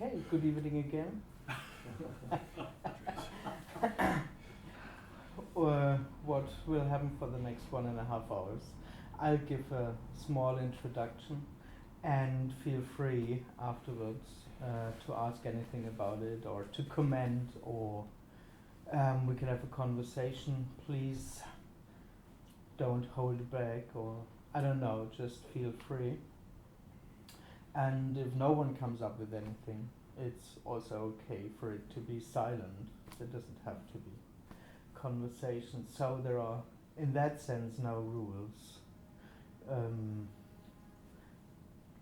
Okay, good evening again. What will happen for the next 1.5 hours? I'll give a small introduction and feel free afterwards to ask anything about it or to comment, or we can have a conversation. Please don't hold back, or I don't know, just feel free. And if no one comes up with anything, it's also okay for it to be silent. There doesn't have to be conversation. So there are, in that sense, no rules.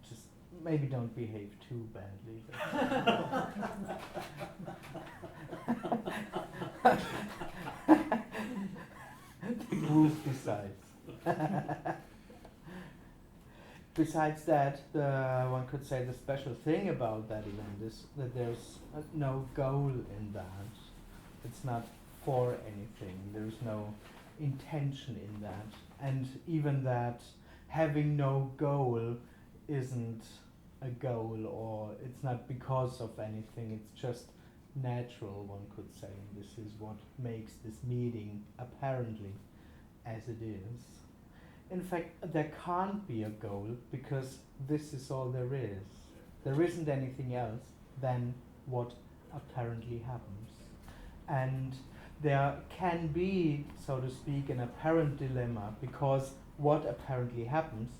Just maybe don't behave too badly. The group decides. Besides that, one could say the special thing about that event is that there's no goal in that. It's not for anything. There's no intention in that. And even that having no goal isn't a goal, or it's not because of anything. It's just natural, one could say. And this is what makes this meeting apparently as it is. In fact, there can't be a goal because this is all there is. There isn't anything else than what apparently happens. And there can be, so to speak, an apparent dilemma, because what apparently happens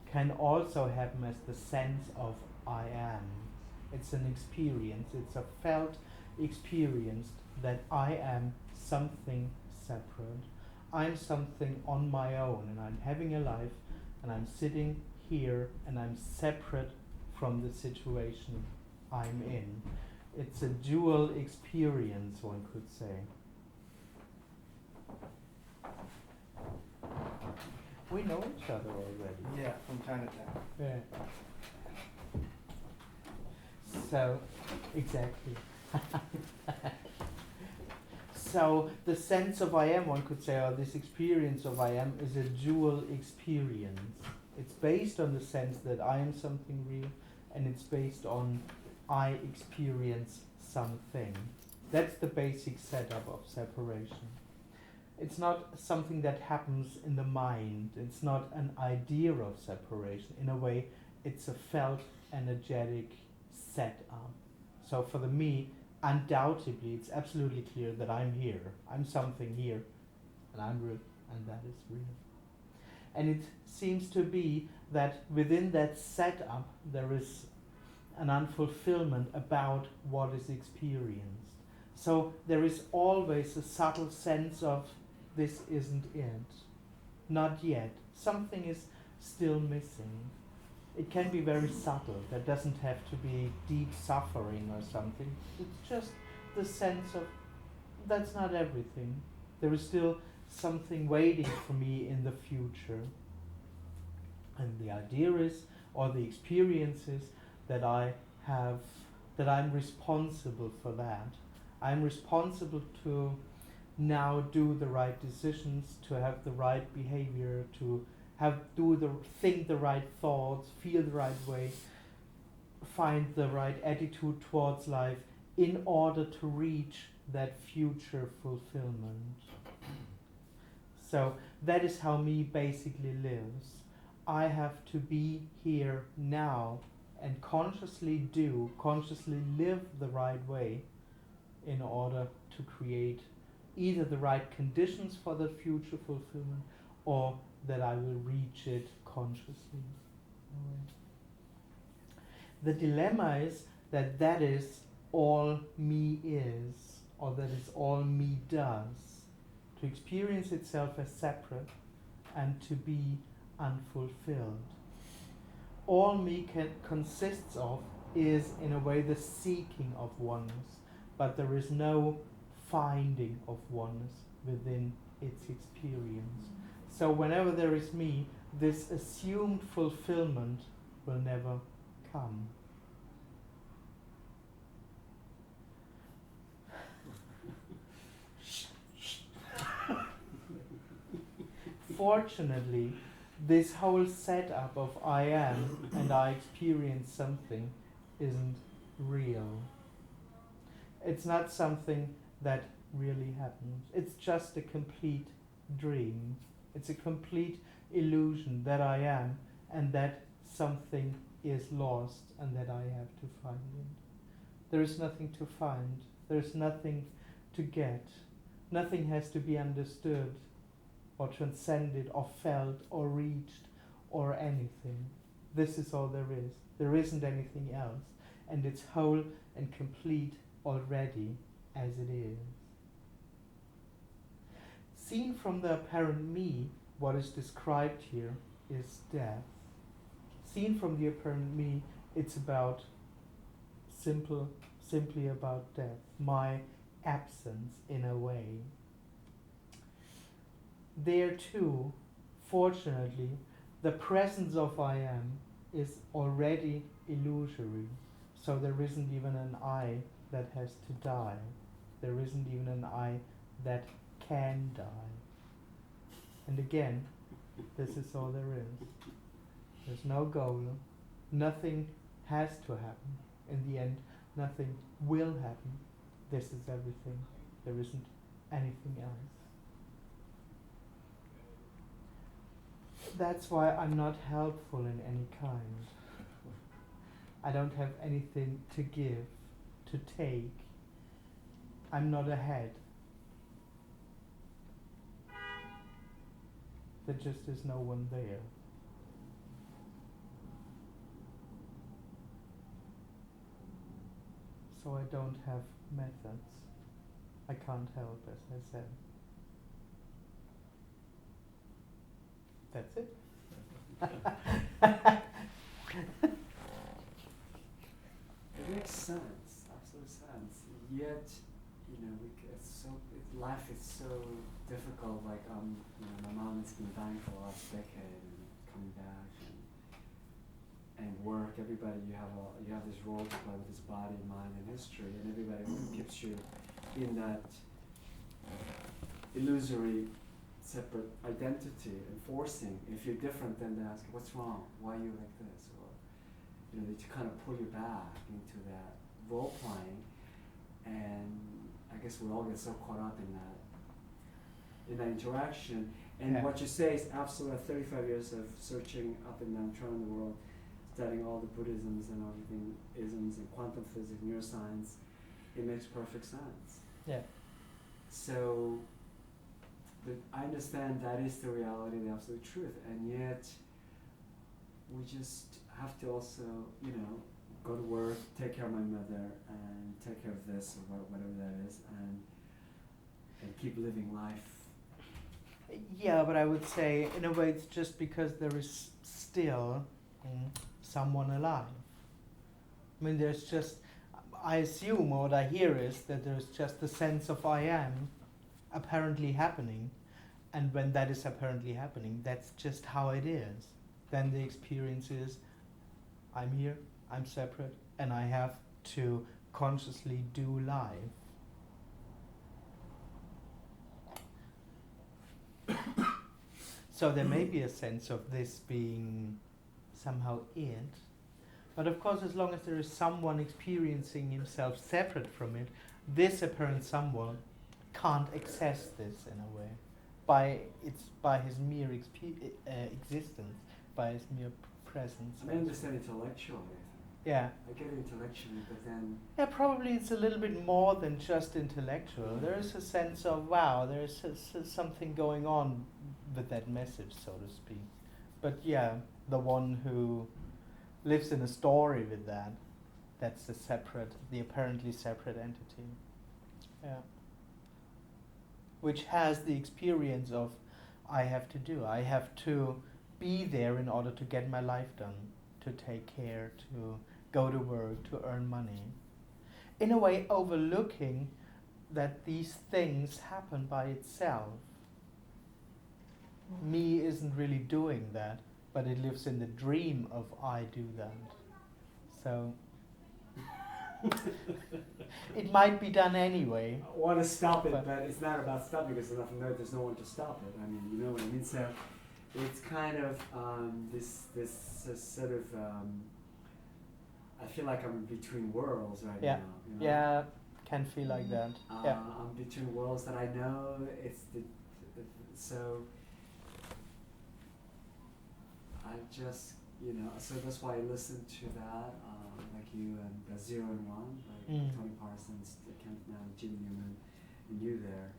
can also happen as the sense of I am. It's an experience, it's a felt experience that I am something separate. I'm something on my own, and I'm having a life, and I'm sitting here, and I'm separate from the situation I'm in. It's a dual experience, one could say. We know each other already. Yeah, from time to time. Yeah. So, exactly. So the sense of I am, one could say, or this experience of I am, is a dual experience. It's based on the sense that I am something real, and it's based on I experience something. That's the basic setup of separation. It's not something that happens in the mind. It's not an idea of separation. In a way, it's a felt, energetic setup. So for the me, undoubtedly, it's absolutely clear that I'm here. I'm something here, and I'm real, and that is real. And it seems to be that within that setup, there is an unfulfillment about what is experienced. So there is always a subtle sense of this isn't it, not yet. Something is still missing. It can be very subtle. There doesn't have to be deep suffering or something. It's just the sense of that's not everything. There is still something waiting for me in the future. And the idea is, or the experience is, that I have, that I'm responsible for that. I'm responsible to now do the right decisions, to have the right behavior, to think the right thoughts, feel the right way, find the right attitude towards life in order to reach that future fulfillment. So that is how me basically lives. I have to be here now and consciously live the right way in order to create either the right conditions for that future fulfillment, or that I will reach it consciously. The dilemma is that that is all me is, or that is all me does, to experience itself as separate and to be unfulfilled. All me consists of is, in a way, the seeking of oneness, but there is no finding of oneness within its experience. So whenever there is me, this assumed fulfillment will never come. Fortunately, this whole setup of I am and I experience something isn't real. It's not something that really happens. It's just a complete dream. It's a complete illusion that I am and that something is lost and that I have to find it. There is nothing to find. There is nothing to get. Nothing has to be understood or transcended or felt or reached or anything. This is all there is. There isn't anything else. And it's whole and complete already as it is. Seen from the apparent me, what is described here is death. Seen from the apparent me, it's about simply about death, my absence in a way. There too, fortunately, the presence of I am is already illusory, so there isn't even an I that has to die. There isn't even an I that can die. And again, this is all there is. There's no goal. Nothing has to happen. In the end, nothing will happen. This is everything. There isn't anything else. That's why I'm not helpful in any kind. I don't have anything to give, to take. I'm not ahead. There just is no one there. So I don't have methods. I can't help, as I said. That's it. It makes sense, absolute sense. Yet, life is so difficult. Like, my mom has been dying for the last decade and coming back, and work. Everybody, you have this role to play with this body, mind, and history, and everybody keeps you in that illusory, separate identity, and forcing. If you're different, then they ask, "What's wrong? Why are you like this?" Or they kind of pull you back into that role playing, and I guess we all get so caught up in that interaction. And what you say is absolutely 35 years of searching up and down, trying the world, studying all the Buddhisms and everything, isms and quantum physics, neuroscience. It makes perfect sense. Yeah. So, but I understand that is the reality, the absolute truth, and yet we just have to also, go to work, take care of my mother, and take care of this or whatever that is, and keep living life. Yeah, but I would say, in a way, it's just because there is still someone alive. I mean, I assume, or what I hear is that there's just the sense of I am apparently happening, and when that is apparently happening, that's just how it is. Then the experience is, I'm here, I'm separate, and I have to consciously do life. So there may be a sense of this being somehow it, but of course, as long as there is someone experiencing himself separate from it, this apparent someone can't access this in a way, by his mere existence, by his mere presence. I understand intellectually. Yeah. I get it intellectually, but then... Yeah, probably it's a little bit more than just intellectual. There is a sense of, wow, there is something going on with that message, so to speak. But yeah, the one who lives in a story with that's the apparently separate entity. Yeah. Which has the experience of, I have to be there in order to get my life done, to take care, to go to work, to earn money. In a way, overlooking that these things happen by itself. Me isn't really doing that, but it lives in the dream of I do that. So it might be done anyway. I want to stop it, but it's not about stopping because there's no one to stop it. I mean, you know what I mean? So it's kind of this sort of I feel like I'm between worlds right Yeah. now. You know? Yeah, can feel like that. Yeah. I'm between worlds that I know it's so I just, so that's why I listen to that, like you and the 0 and 1, like Tony Parsons, Kent Now, Jimmy Newman, and you there,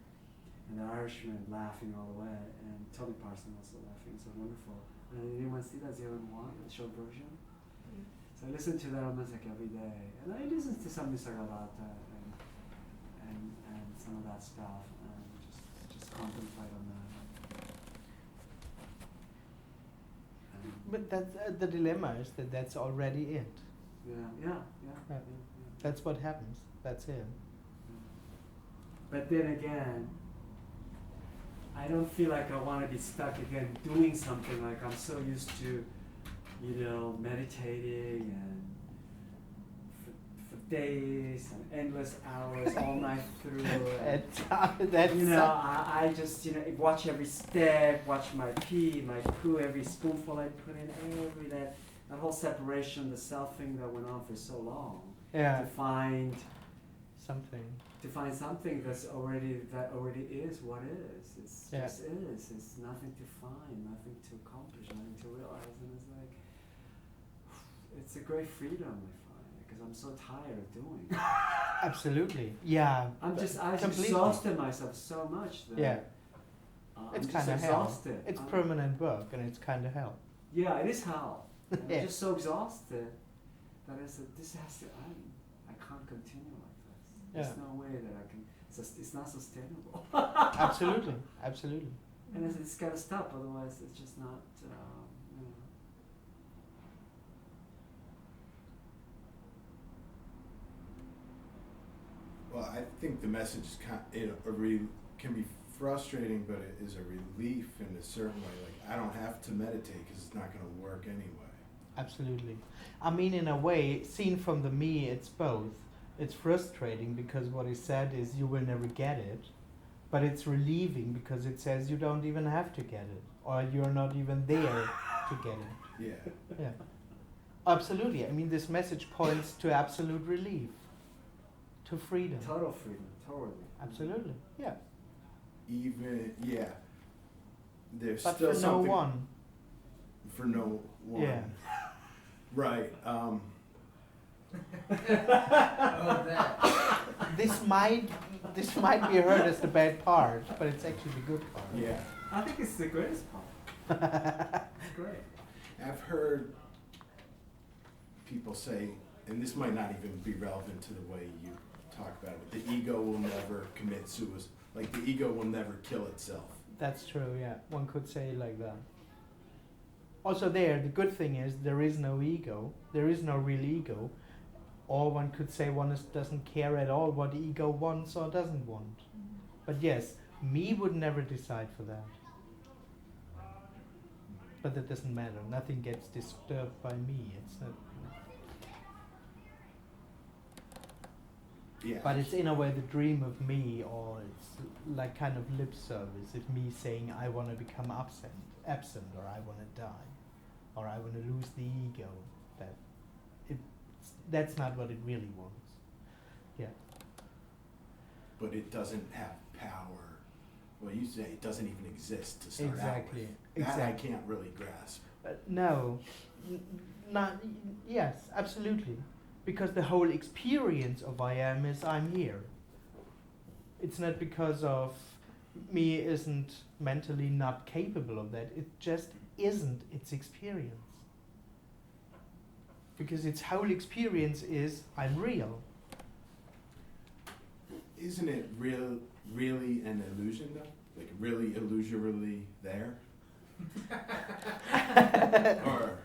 and the Irishman laughing all the way, and Tony Parsons also laughing, so wonderful. And anyone see that 0 and 1, the short version? So I listen to that almost like every day, and I listen to some Nisargadatta and some of that stuff, and just contemplate on that. But that's the dilemma is that that's already it. Yeah. That's what happens. That's it. But then again, I don't feel like I want to be stuck again doing something like I'm so used to, meditating and for days and endless hours all night through. I just, watch every step, watch my pee, my poo, every spoonful I put in, that whole separation, the self thing that went on for so long. Yeah. To find something that already is what is. It's just is. It's nothing to find, nothing to accomplish, nothing to realize, and it's like it's a great freedom I find because I'm so tired of doing it. Absolutely. Yeah. I've exhausted myself so much that it's kind of exhausted. It's permanent work and it's kind of hell. Yeah, it is hell. I'm just so exhausted that this has to end. I can't continue like this. There's no way that I can. It's not sustainable. Absolutely. And it's got to stop, otherwise it's just not. Well, I think the message is can be frustrating, but it is a relief in a certain way. Like, I don't have to meditate because it's not going to work anyway. Absolutely. I mean, in a way, seen from the me, it's both. It's frustrating because what is said is you will never get it, but it's relieving because it says you don't even have to get it, or you're not even there to get it. Yeah. Absolutely. I mean, this message points to absolute relief, to freedom. Total freedom, totally. Absolutely. Yeah. There's but still for something. No one. For no one. Yeah. Right. This might be heard as the bad part, but it's actually the good part. Yeah. I think it's the greatest part. It's great. I've heard people say, and this might not even be relevant to the way you talk about it, but the ego will never commit suicide. Like, the ego will never kill itself. That's true, yeah. One could say it like that. Also the good thing is there is no ego. There is no real ego. Or one could say doesn't care at all what the ego wants or doesn't want. But yes, me would never decide for that. But that doesn't matter. Nothing gets disturbed by me. It's not. Yeah. But it's in a way the dream of me, or it's like kind of lip service. It's me saying I want to become absent, or I want to die, or I want to lose the ego. That's not what it really wants. Yeah. But it doesn't have power. Well, you say it doesn't even exist to start out with. That I can't really grasp. No. Yes, absolutely. Because the whole experience of I am is I'm here. It's not because of me isn't mentally not capable of that. It just isn't its experience. Because its whole experience is I'm real. Isn't it really an illusion though? Like really illusorily there? Or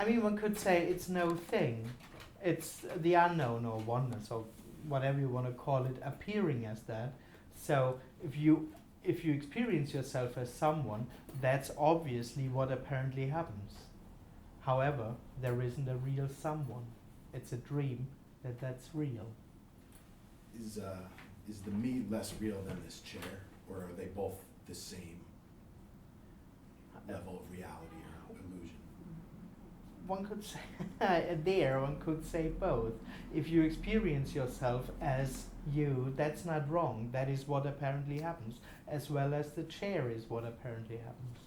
I mean, one could say it's no thing. It's the unknown or oneness or whatever you want to call it appearing as that. So if you experience yourself as someone, that's obviously what apparently happens. However, there isn't a real someone. It's a dream that's real. is the me less real than this chair, or are they both the same level of reality or illusion? one could say one could say both. If you experience yourself as you, that's not wrong. That is what apparently happens, as well as the chair is what apparently happens.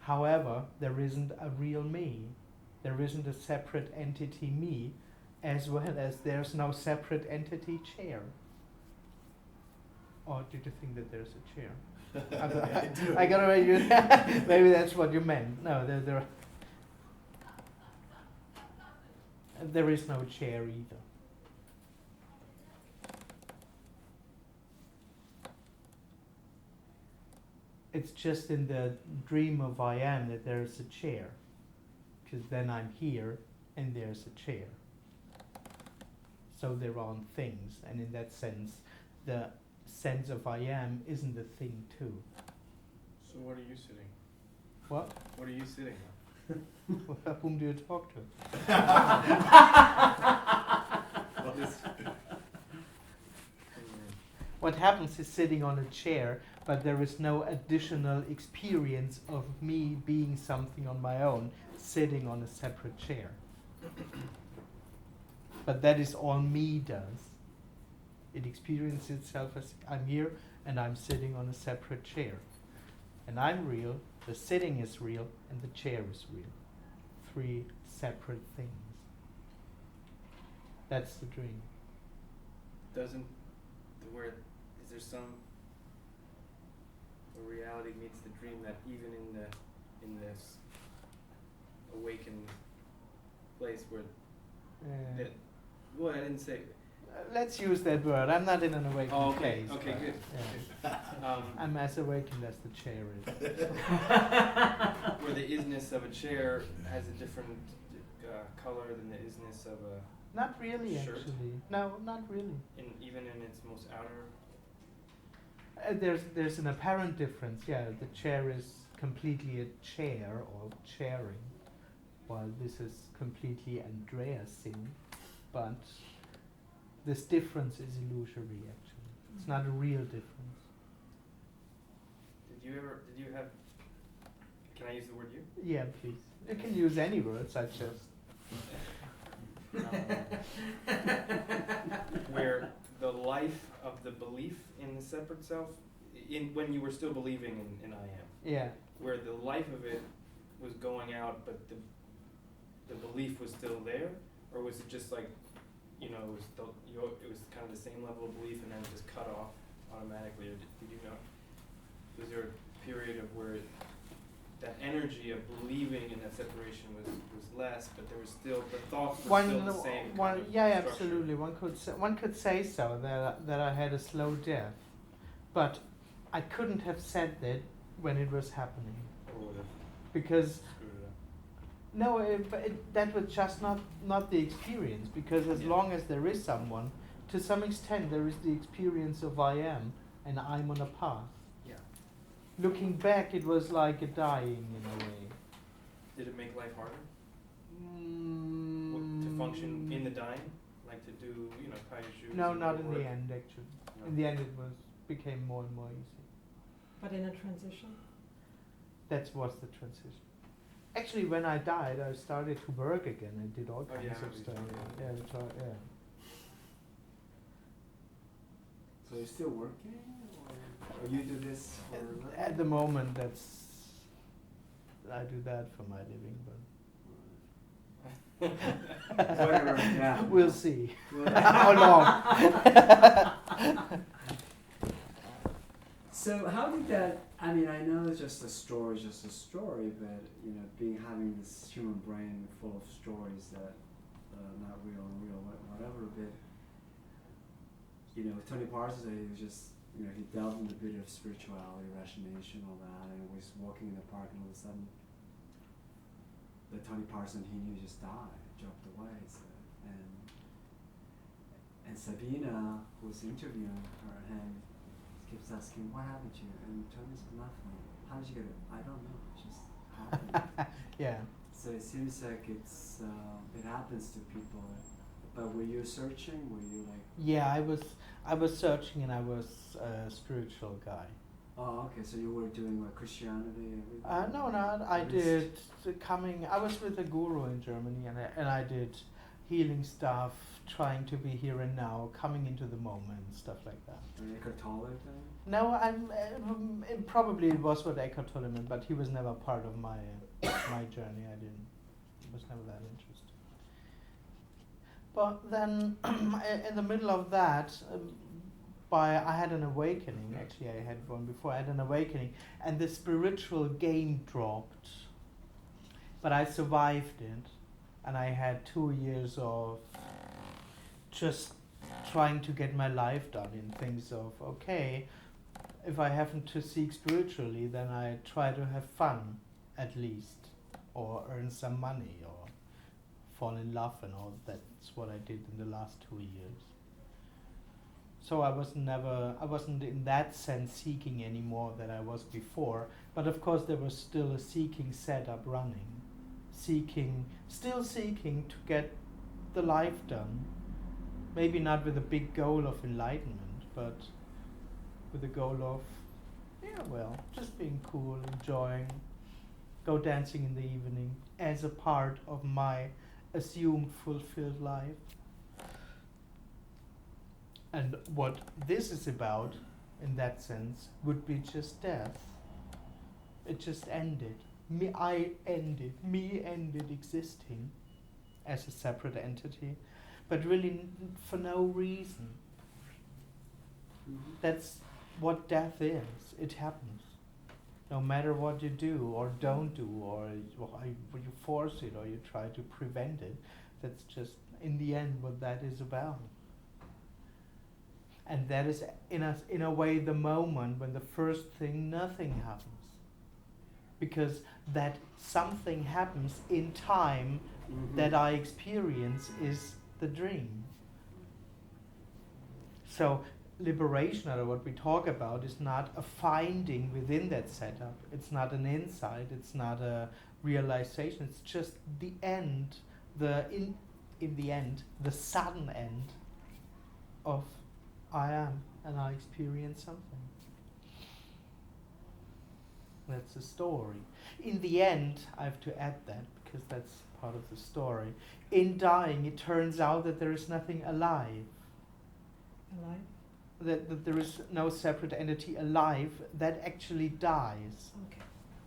However, there isn't a real me. There isn't a separate entity me, as well as there's no separate entity chair. Or did you think that there's a chair? I got away. Maybe that's what you meant. No, there is no chair either. It's just in the dream of I am that there is a chair, because then I'm here and there's a chair. So there aren't things, and in that sense, the sense of I am isn't a thing too. So what are you sitting? What? What are you sitting on? Whom do you talk to? What happens is sitting on a chair, but there is no additional experience of me being something on my own, sitting on a separate chair. But that is all me does. It experiences itself as I'm here and I'm sitting on a separate chair. And I'm real, the sitting is real, and the chair is real. 3 separate things. That's the dream. Doesn't the word, is there some where reality meets the dream, that even in this awakened place where that, well, I didn't say. Let's use that word. I'm not in an awakened place. Okay, good. Yeah. I'm as awakened as the chair is. Where the isness of a chair has a different color than the isness of a Not really, shirt? actually. No, not really. even in its most outer. There's an apparent difference. Yeah, the chair is completely a chair or chairing, while this is completely Andreasing. But this difference is illusory, actually. It's not a real difference. Did you have, can I use the word you? Yeah, please. You can use any word, such as... Where the life of the belief in the separate self, when you were still believing in I am, Yeah. where the life of it was going out, but the belief was still there, or was it just like, it was kind of the same level of belief and then it just cut off automatically, or did you know? Was there a period of where that energy of believing in that separation was less, but there was still, the thoughts were still the same kind of yeah, structure? absolutely. One could say so, that I had a slow death. But I couldn't have said that when it was happening. Or would have Because screwed it up? no, that was just not the experience. Because as long as there is someone, to some extent there is the experience of I am, and I'm on a path. Yeah. Looking back, it was like a dying in a way. Did it make life harder? To function in the dying? Like to do, tie your shoes? No, and not go in to the work? end, actually. No. In the end, it became more and more easy. But in a transition? That was the transition. Actually, when I died, I started to work again and did all kinds of stuff. Yeah. So you're still working, or you do this for? At the moment, I do that for my living, but Whatever, yeah. we'll see Well, how long. So how did that? I mean, I know it's just a story, but having this human brain full of stories that not real, whatever. But Tony Parsons, he was just he delved into a bit of spirituality, rationation, all that, and was walking in the park, and all of a sudden, the Tony Parsons he knew just died, dropped away. So, and Sabina, who was interviewing him, keeps asking, what happened to you? And Tony's nothing. How did you get it? I don't know. It just happened. Yeah. So it seems like it happens to people. But were you searching? Were you like? Yeah, I was searching, and I was a spiritual guy. Oh, okay. So you were doing what, Christianity? No, I did I was with a guru in Germany, and I did healing stuff, trying to be here and now, coming into the moment, stuff like that. Eckhart Tolle then? No, probably it was what Eckhart Tolle meant, but he was never part of my my journey. I was never that interested. But then, in the middle of that, I had an awakening. Actually, I had one before. I had an awakening, and the spiritual game dropped. But I survived it, and I had 2 years of just trying to get my life done in things of, okay, if I haven't to seek spiritually, then I try to have fun, at least, or earn some money, or fall in love, and all. That's what I did in the last 2 years. So I wasn't in that sense seeking any more than I was before, but of course there was still a seeking setup running, still seeking to get the life done, maybe not with a big goal of enlightenment, but with the goal of, just being cool, enjoying, go dancing in the evening as a part of my assumed fulfilled life. And what this is about, in that sense, would be just death. It just ended. Me ended existing as a separate entity, but really for no reason. Mm-hmm. That's what death is. It happens. No matter what you do or don't do, or you force it or you try to prevent it, that's just, in the end, what that is about. And that is, in a way, the moment when the first thing, nothing happens. Because that something happens in time that I experience is the dream. So liberation, or what we talk about, is not a finding within that setup. It's not an insight. It's not a realization. It's just the end, in the end, the sudden end of I am, and I experience something. That's the story. In the end, I have to add that, because that's part of the story. In dying, it turns out that there is nothing alive. Alive? That there is no separate entity alive that actually dies. Okay.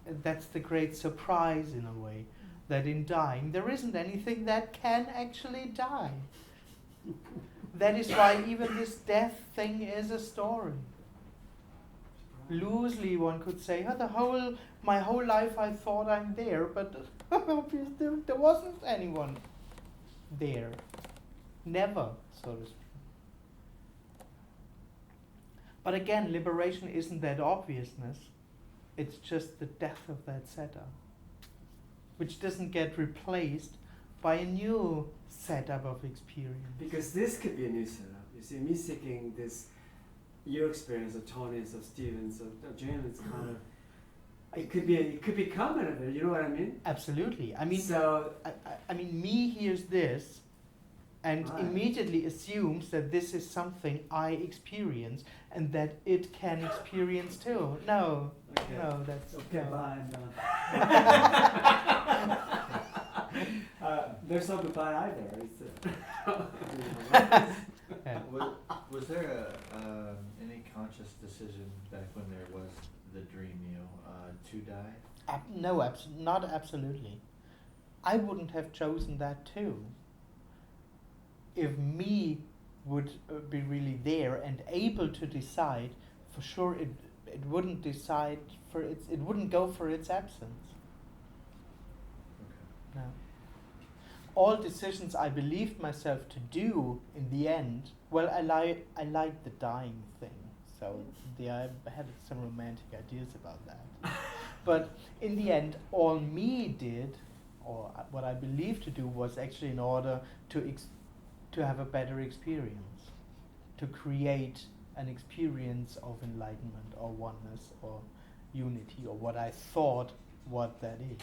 And that's the great surprise, in a way, that in dying, there isn't anything that can actually die. That is why even this death thing is a story. Loosely, one could say, my whole life I thought I'm there, but obviously there wasn't anyone there. Never, so to speak. But again, liberation isn't that obviousness. It's just the death of that setup, which doesn't get replaced by a new setup of experience. Because this could be a new setup. You see, me seeking this, your experience of Tony's, of Stephen's, of Jalen's kind of, it could become another. You know what I mean? Absolutely. I mean, so I mean, me hears this, and immediately assumes that this is something I experience, and that it can experience too. No, okay. No, that's okay. no. Bye. I'm done. There's no goodbye either. Yeah. Was there any conscious decision back when there was the dream, to die? No, not absolutely. I wouldn't have chosen that too. If me would be really there and able to decide, for sure it wouldn't decide for it wouldn't go for its absence. Okay. No. All decisions I believed myself to do in the end, well, I like the dying thing, so I had some romantic ideas about that. But in the end, all me did, or what I believed to do, was actually in order to have a better experience, to create an experience of enlightenment or oneness or unity, or what I thought what that is.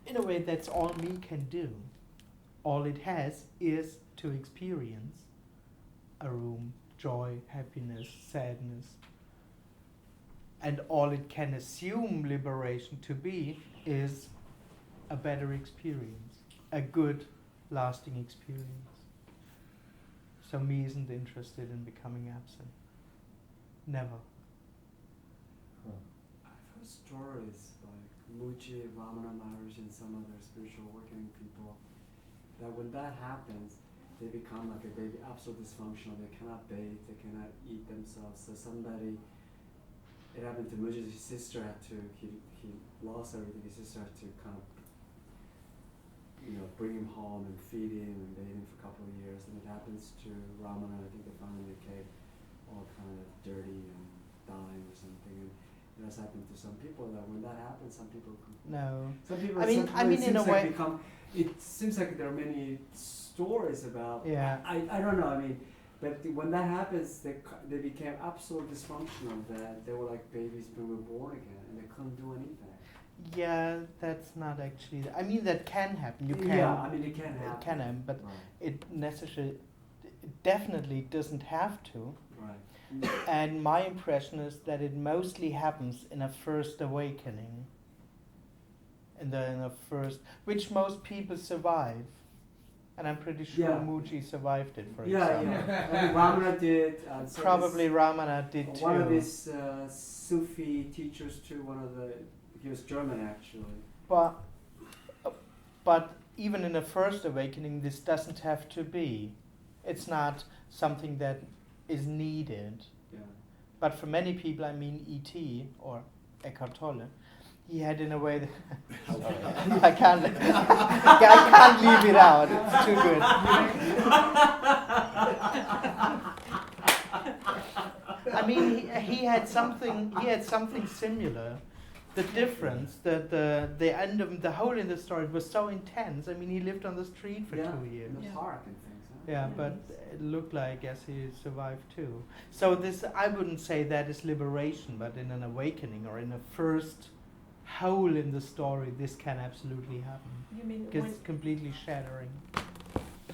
In a way, that's all me can do. All it has is to experience a room, joy, happiness, sadness. And all it can assume liberation to be is a better experience, a good, lasting experience. So me isn't interested in becoming absent. Never. I've heard stories like Muji, Ramana Maharaj, and some other spiritual awakening people that when that happens, they become like a baby, absolutely dysfunctional. They cannot bathe, they cannot eat themselves. So somebody, it happened to Muji, his sister had to, he lost everything. His sister had to kind of, bring him home and feed him and bathe him for a couple of years. And it happens to Ramana, I think they found him in a cave, all kind of dirty and dying or something. And it has happened to some people that when that happens, some people No. some people, I mean, it in a seems like way, it seems like there are many stories about. Yeah. I don't know. I mean, but when that happens, they became absolutely dysfunctional. That they were like babies being reborn again, and they couldn't do anything. yeah, that's not actually. I mean, that can happen. You can. Yeah, I mean, it can happen. It can happen, but Right. it definitely doesn't have to. Right. And my impression is that it mostly happens in a first awakening. In a first, which most people survive, and I'm pretty sure Yeah. Muji survived it. For Yeah, example, yeah. I mean, Ramana did. So probably this, Ramana did too. one of his Sufi teachers too. He was German actually. But even in a first awakening, this doesn't have to be. It's not something that is needed. Yeah. But for many people, I mean E.T. or Eckhart Tolle, he had in a way that I can't leave it out. It's too good. I mean, he had something similar. The difference that the end of the whole in the story was so intense. I mean, he lived on the street for 2 years. In the park and things. Huh? Yeah, but it looked like as he survived too. So this, I wouldn't say that is liberation, but in an awakening or in a first hole in the story, this can absolutely happen. You mean Because it's completely shattering.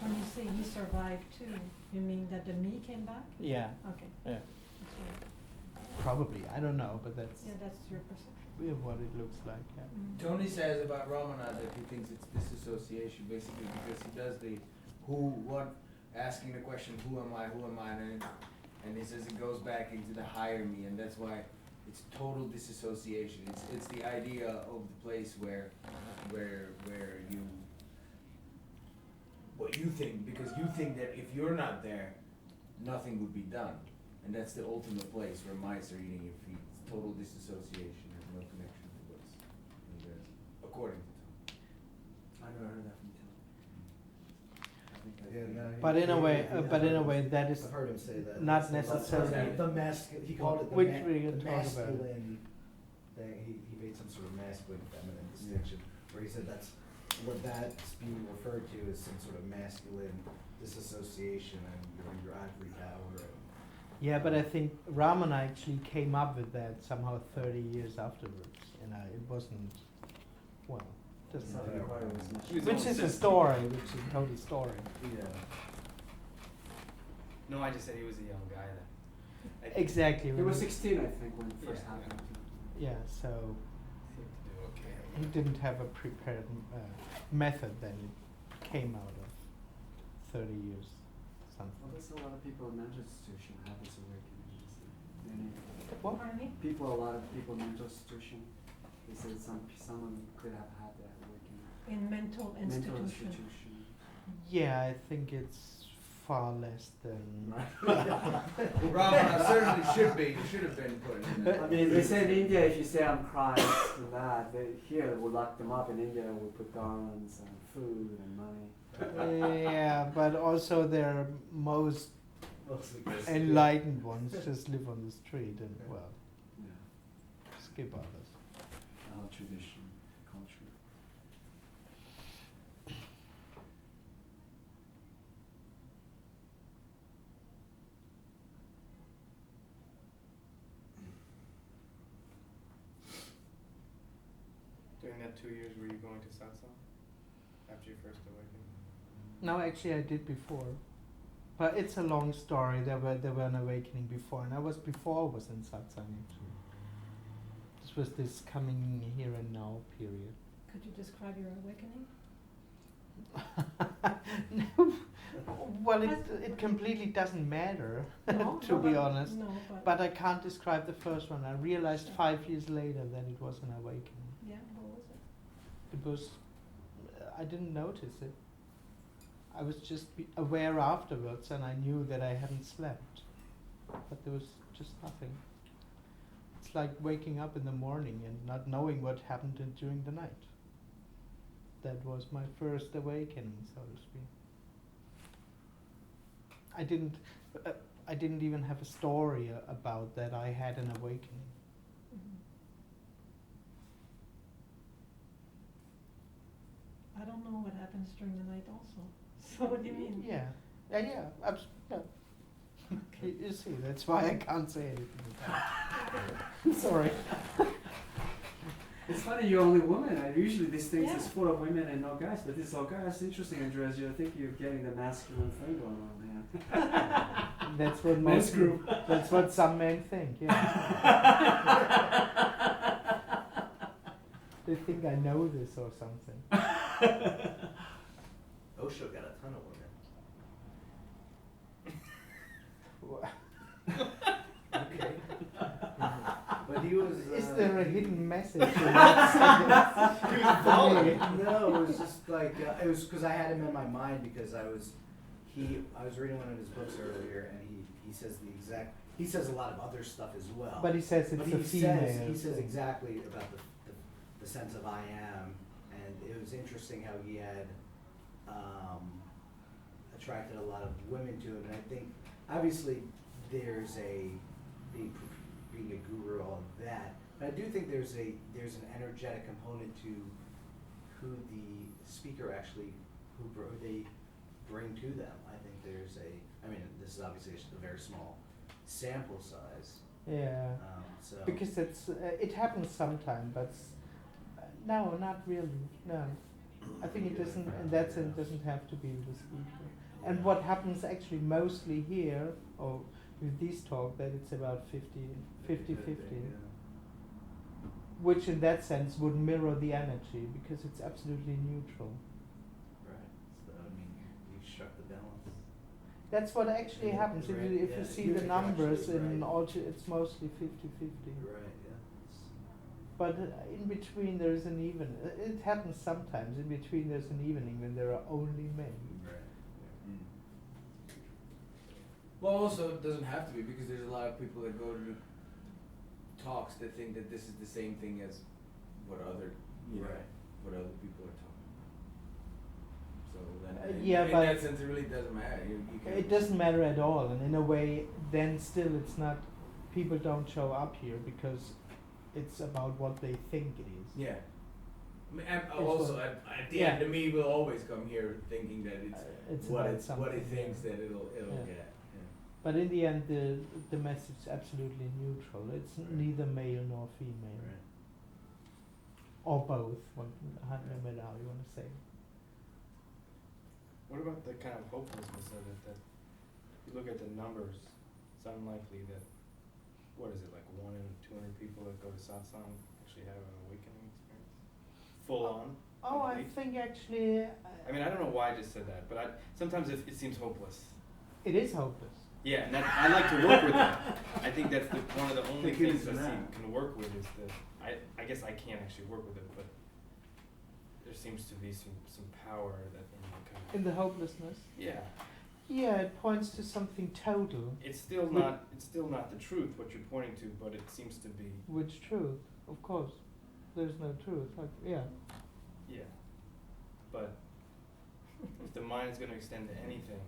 when you say he survived too, you mean that the me came back? Yeah, Okay. yeah, That's right. probably. I don't know, but that's Yeah, that's your perception. what it looks like. Yeah. Mm. Tony says about Ramana that he thinks it's disassociation, basically, because he does the who, what, asking the question, who am I, and he says it goes back into the higher me, and that's why it's total disassociation. It's the idea of the place where you, what you think, because you think that if you're not there, nothing would be done, and that's the ultimate place where mice are eating your feet. It's total disassociation. There's no connection to what's there, according to Tom. I never heard that from Tom. But in a way, that is I've heard him say that. not It's necessarily- the masculine. He called it the, Which we can the talk about. masculine thing. He made some sort of masculine, feminine distinction, where he said that's what that's being referred to as some sort of masculine disassociation and your ivory tower. Yeah, but I think Ramana actually came up with that somehow 30 years afterwards. It wasn't, well, doesn't Not matter. required as much. He was Which almost is a just- story, which is a total story. Yeah. No, I just said he was a young guy then. I think Exactly. He was 16, I think, when it first Yeah, happened. Yeah, so he seemed to do okay. he didn't have a prepared method that it came out of 30 years, Well, something. there's a lot of people in mental institution have this awakening. Many What? Pardon me? people, a lot of people in mental institution, they said someone could have had that awakening. In mental Mental institution. institution. Yeah, I think it's far less than. Ramana certainly should have been put in I that. mean, they say in India, if you say I'm Christ and that, here we'll lock them up. In India, we'll put garlands and food and money. Yeah, but also their most enlightened ones just live on the street and, well, Yeah, skip others. our tradition, culture. During that 2 years, were you going to satsang after your first awakening? No, actually, I did before. But it's a long story. There were an awakening before, and I was in satsang actually. This was this coming here and now period. Could you describe your awakening? No. Well, it completely doesn't matter, No, to be honest. No, But I can't describe the first one. I realized Sure. 5 years later that it was an awakening. yeah, what was it? It was, I didn't notice it. I was just aware afterwards, and I knew that I hadn't slept. But there was just nothing. It's like waking up in the morning and not knowing what happened during the night. That was my first awakening, so to speak. I didn't even have a story about that I had an awakening. Mhm. I don't know what happens during the night also. So what do you mean? Yeah, yeah. You see, that's why I can't say anything about it. Sorry. It's funny, you're only woman. Usually these things Yeah. is full of women and no guys, but this is all guys. It's interesting, Andreas. I think you're getting the masculine thing going on, man. That's what Men's most. group. That's what some men think. Yeah. They think I know this or something. Osho got a ton of women. Okay. But he was. Is there a hidden message in that sentence? No, it was just like it was because I had him in my mind because I was reading one of his books earlier and he says he says a lot of other stuff as well. But he says But it's a female. he says thing. exactly about the sense of I am, and it was interesting how he had attracted a lot of women to him, and I think obviously there's being a guru, all of that, but I do think there's an energetic component to who the speaker actually who they bring to them. I think this is obviously a very small sample size. Yeah. So Because it happens sometime, but no, not really. No, I think it doesn't. In that sense, doesn't have to be the speaker. And what happens actually mostly here, or with these talk, that it's about 50-50, which in that sense would mirror the energy because it's absolutely neutral. Right. So I mean, you struck the balance. That's what actually Yeah, happens. If right, you yeah, see you the can numbers actually, in right. all, it's mostly 50-50. Right. Yeah. But in between there is an even. It happens sometimes. In between there's an evening when there are only men. Right. Well, also it doesn't have to be because there's a lot of people that go to the talks that think that this is the same thing as what other Right. what other people are talking about. So then, Yeah, in but that sense, it really doesn't matter. You can It doesn't matter at all, and in a way, then still it's not. People don't show up here because it's about what they think it is. Yeah. And It's also, what- at the yeah. end, me will always come here thinking that It's what about what it something, thinks yeah. that it'll Yeah. get. Yeah. But in the end, the message is absolutely neutral. It's Right. neither male nor female, Right. or both. No matter how you want to say. What about the kind of hopelessness of it that you look at the numbers, it's unlikely that, what is it, like 1 in 200 people that go to satsang actually have an awakening experience? Full on? Oh, I complete? think actually. I mean, I don't know why I just said that, but sometimes it seems hopeless. It is hopeless. Yeah, and I like to work with that. I think that's one of the only The key things is I that. can work with is I guess I can't actually work with it, but there seems to be some power that in the kind of, In the hopelessness. yeah. Yeah, it points to something total. It's still not the truth what you're pointing to, but it seems to be. Which truth? Of course, there's no truth. Like, yeah. Yeah. But if the mind is going to extend to anything,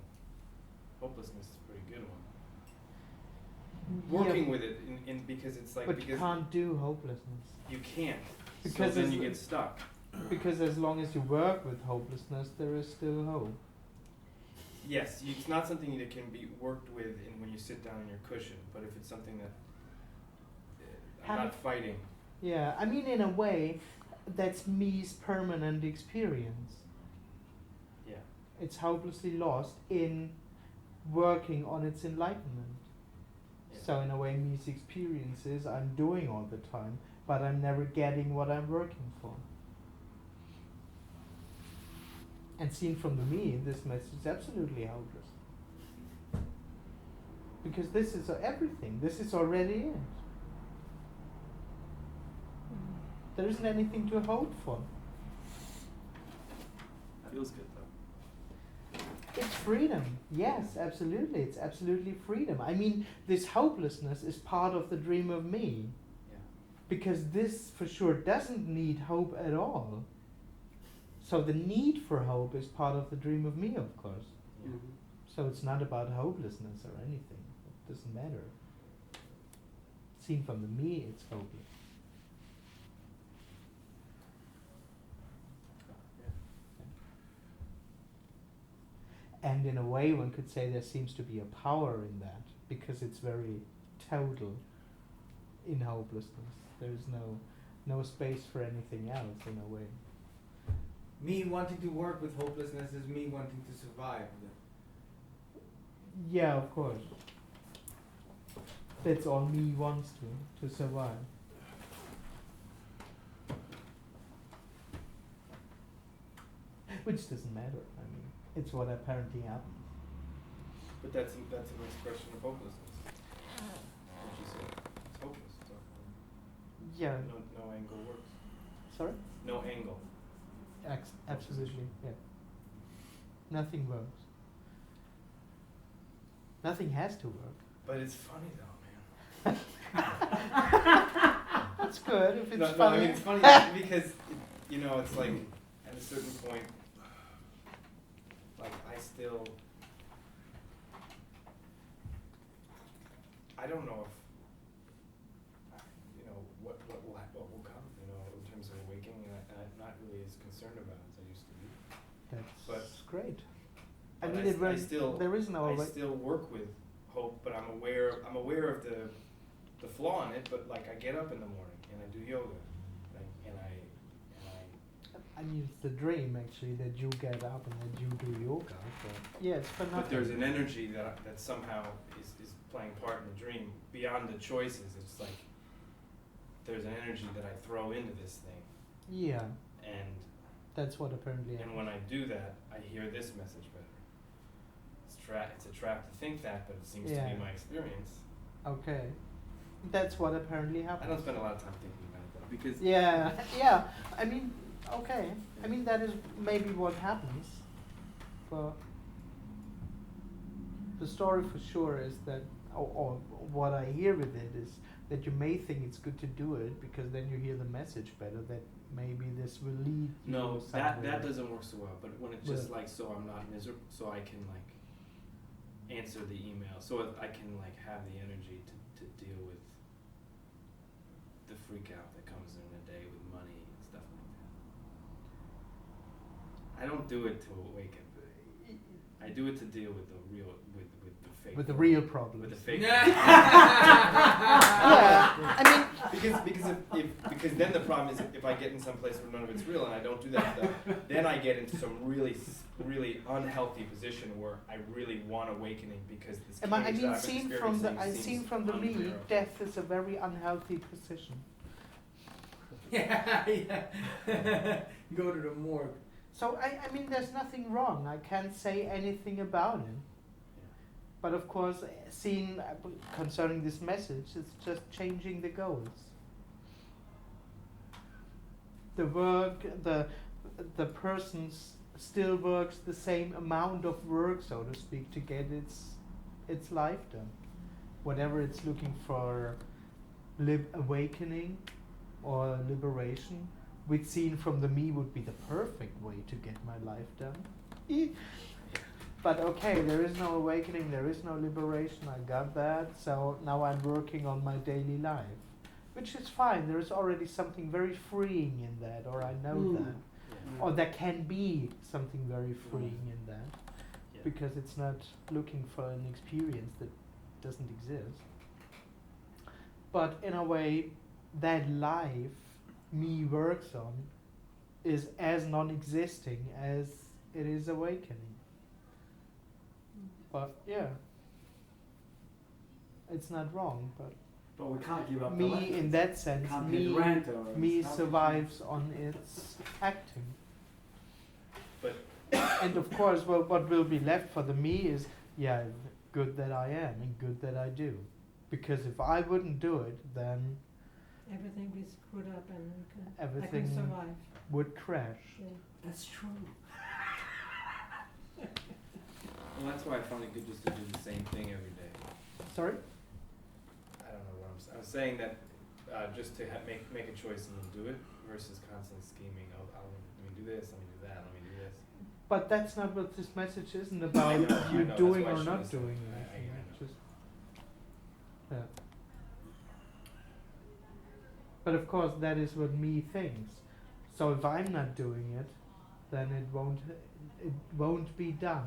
hopelessness is a pretty good one. Working with it in because it's like But you because can't do hopelessness. you can't. Because so then it's you the- get stuck. Because as long as you work with hopelessness, there is still hope. Yes, it's not something that can be worked with when you sit down on your cushion, but if it's something that I'm Have- not fighting. Yeah, I mean, in a way, that's me's permanent experience. Yeah. It's hopelessly lost in working on its enlightenment. Yeah. So in a way, me's experiences I'm doing all the time, but I'm never getting what I'm working for. And seen from the me, this message is absolutely hopeless. Because this is everything. This is already it. There isn't anything to hope for. Feels good though. It's freedom. Yes, absolutely. It's absolutely freedom. I mean, this hopelessness is part of the dream of me. Yeah. Because this for sure doesn't need hope at all. So the need for hope is part of the dream of me, of course. Yeah. So it's not about hopelessness or anything. It doesn't matter. Seen from the me, it's hopeless. And in a way, one could say there seems to be a power in that, because it's very total in hopelessness. There's no space for anything else in a way. Me wanting to work with hopelessness is me wanting to survive. Yeah, of course. That's all me wants to survive. Which doesn't matter. I mean, it's what apparently happens. But that's an expression of hopelessness. What you said. It's hopeless. So, Yeah. no angle works. Sorry? No angle. Absolutely, yeah. Nothing works. Nothing has to work. But it's funny though, man. That's good if it's No, funny. I mean it's funny because it's like at a certain point, like I don't know if what will come, in terms of awakening, and I'm not really as concerned about it as I used to be. That's great. I But mean, there is no I way. still work with hope, but I'm aware of the flaw in it. But like I get up in the morning and I do yoga, and I I mean, it's the dream actually that you get up and that you do yoga. So yeah, it's for nothing. But there's an energy that somehow is playing part in the dream beyond the choices. It's like there's an energy that I throw into this thing, Yeah, and that's what apparently. and when I do that, I hear this message better. It's a trap to think that, but it seems to Yeah. be my experience. Okay, that's what apparently I happens. don't spend a lot of time thinking about it though, because Yeah. I mean, okay. I mean, that is maybe what happens. But the story for sure is that, or what I hear with it is that you may think it's good to do it because then you hear the message better. That maybe this will lead. no, you that somewhere. doesn't work so well. But when it's just Yeah. like, so I'm not miserable, so I can like answer the email, so I can like have the energy to deal with the freak out that comes in a day with money and stuff like that. I don't do it to awaken. I do it to deal with the real, with the fake. With the real problem. With the fake. Yeah, I mean, because then the problem is if I get in some place where none of it's real and I don't do that stuff, then I get into some really unhealthy position where I really want awakening because this cage that I've been seen experiencing from the me, unbearable. death is a very unhealthy position. Yeah. Go to the morgue. So I mean, there's nothing wrong. I can't say anything about it. But of course, seeing concerning this message, it's just changing the goals. The work, the person still works the same amount of work, so to speak, to get its life done. Whatever it's looking for, awakening or liberation, which seen from the me would be the perfect way to get my life done. But okay, there is no awakening, there is no liberation, I got that, so now I'm working on my daily life. Which is fine, there is already something very freeing in that, or I know that. Or there can be something very freeing in that, because it's not looking for an experience that doesn't exist. But in a way, that life me works on is as non-existing as it is awakening. But yeah, it's not wrong. But But we can't give up the me, left. in that sense, Can't pay me, the rent or me stuff. survives on its acting. But And of course, what will be left for the me is, yeah, good that I am and good that I do. Because if I wouldn't do it, then Everything be screwed up and I everything can survive. would crash. Yeah. That's true. well, that's why I found it good just to do the same thing every day. Sorry? I don't know what I was saying that just to make a choice and then do it versus constantly scheming. Let me do this. Let me do that. Let me do this. But that's not what this message isn't about. I know, You that's doing why I or shouldn't not have said doing it. I anything. know. Just, yeah. But of course, that is what me thinks. So if I'm not doing it, then it won't be done.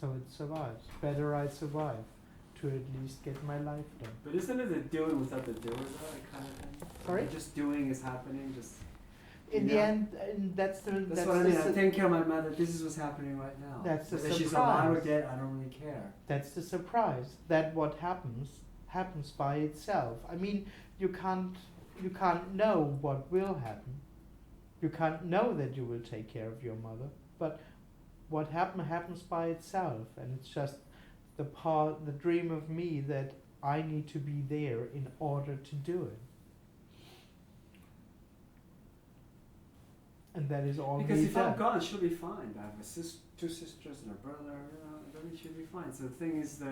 So it survives. Better I survive to at least get my life done. But isn't it the doing without the doer though, kind of thing? Sorry? Just doing is happening, just... In the Yeah. end, and that's the That's what I mean, I'm taking care of my mother, this is what's happening right now. That's the Whether she's alive or surprise. dead, I don't really care. That's the surprise. That what happens by itself. I mean, you can't know what will happen. You can't know that you will take care of your mother, but what happens by itself, and it's just the dream of me that I need to be there in order to do it. And that is all Because me if I'm done. gone, she'll be fine. I have two sisters and a brother, everything should be fine. So the thing is,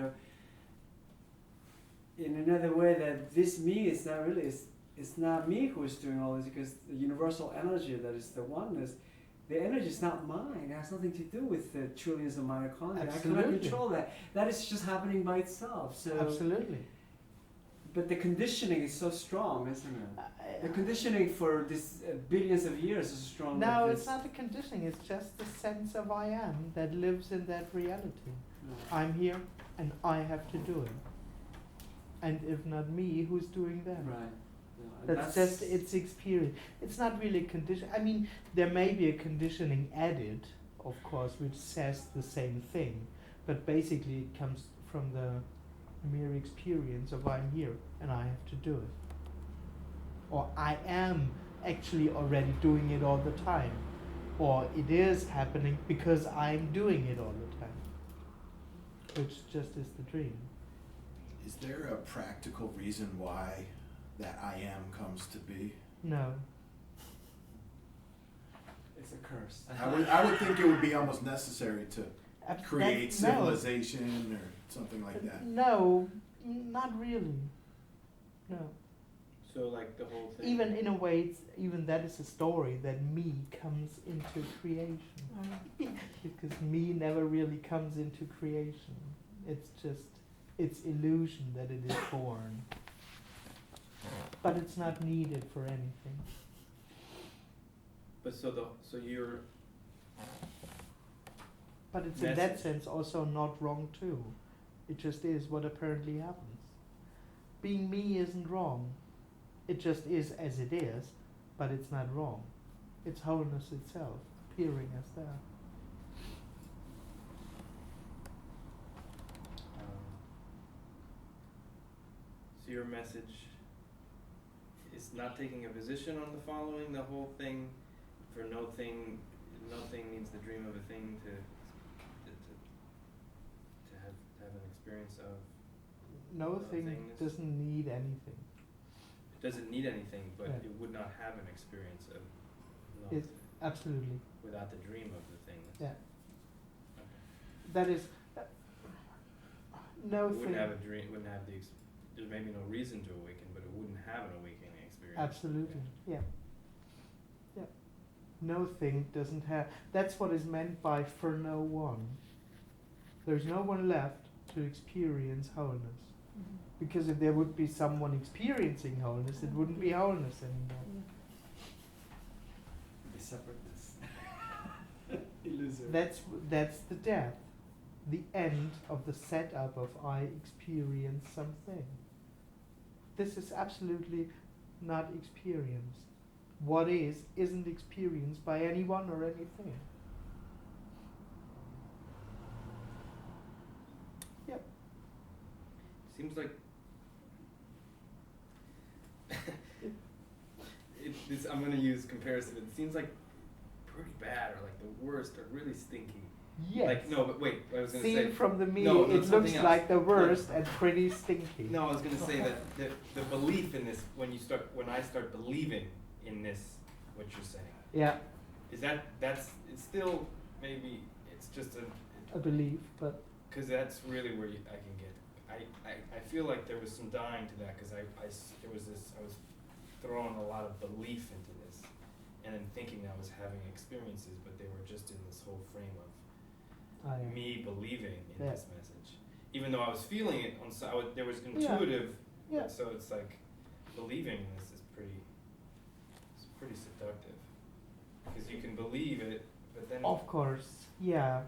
in another way, that this me is not really, it's not me who is doing all this, because the universal energy that is the oneness, the energy is not mine. It has nothing to do with the trillions of mitochondria. I cannot Absolutely. control that. That is just happening by itself. So, Absolutely. but the conditioning is so strong, isn't it? The conditioning for this billions of years is strong. No, like it's this. not the conditioning. It's just the sense of I am that lives in that reality. No. I'm here and I have to do it. And if not me, who's doing that? Right. Yeah, and That's just its experience. It's not really condition. I mean, there may be a conditioning added, of course, which says the same thing, but basically it comes from the mere experience of I'm here and I have to do it. Or I am actually already doing it all the time. Or it is happening because I'm doing it all the time. Which just is the dream. Is there a practical reason why that I am comes to be? No. It's a curse. I would think it would be almost necessary to create No. civilization or something like that. No, not really. No. So like the whole thing. Even in a way, even that is a story that me comes into creation. Because me never really comes into creation. It's just, it's illusion that it is born. But it's not needed for anything. But so you're. But it's in that Message. sense also not wrong too. It just is what apparently happens. Being me isn't wrong. It just is as it is, but it's not wrong. It's wholeness itself, appearing as that. So your message is not taking a position on the following, the whole thing, for nothing needs the dream of a thing to have an experience of. No thing Nothingness. doesn't need anything. It doesn't need anything, but Yeah. it would not have an experience of It nothing absolutely. without the dream of the thing. Yeah. Okay. That is no It thing. wouldn't have a dream. Wouldn't have there may be no reason to awaken, but it wouldn't have an awakening experience. Absolutely. Yeah. Yeah. No thing doesn't have. That's what is meant by for no one. There's no one left to experience wholeness. Because if there would be someone experiencing wholeness, it wouldn't be wholeness anymore. The separateness. Illusory. That's the death, the end of the setup of I experience something. This is absolutely not experienced. What is isn't experienced by anyone or anything. seems like I'm gonna use comparison. It seems like pretty bad, or like the worst, or really stinky. Yes. Like no, but wait, I was gonna Seen say. from the me, No, it something looks else. like the worst and pretty stinky. No, I was gonna say that the belief in this, when I start believing in this, what you're saying, Yeah, is that's it's still maybe it's just a belief, but because that's really where I can get. I feel like there was some dying to that because I was throwing a lot of belief into this, and then thinking I was having experiences, but they were just in this whole frame of me believing in Yeah. this message, even though I was feeling it on there was intuitive. Yeah. So it's like believing in this is pretty seductive because you can believe it, but then of course, yeah,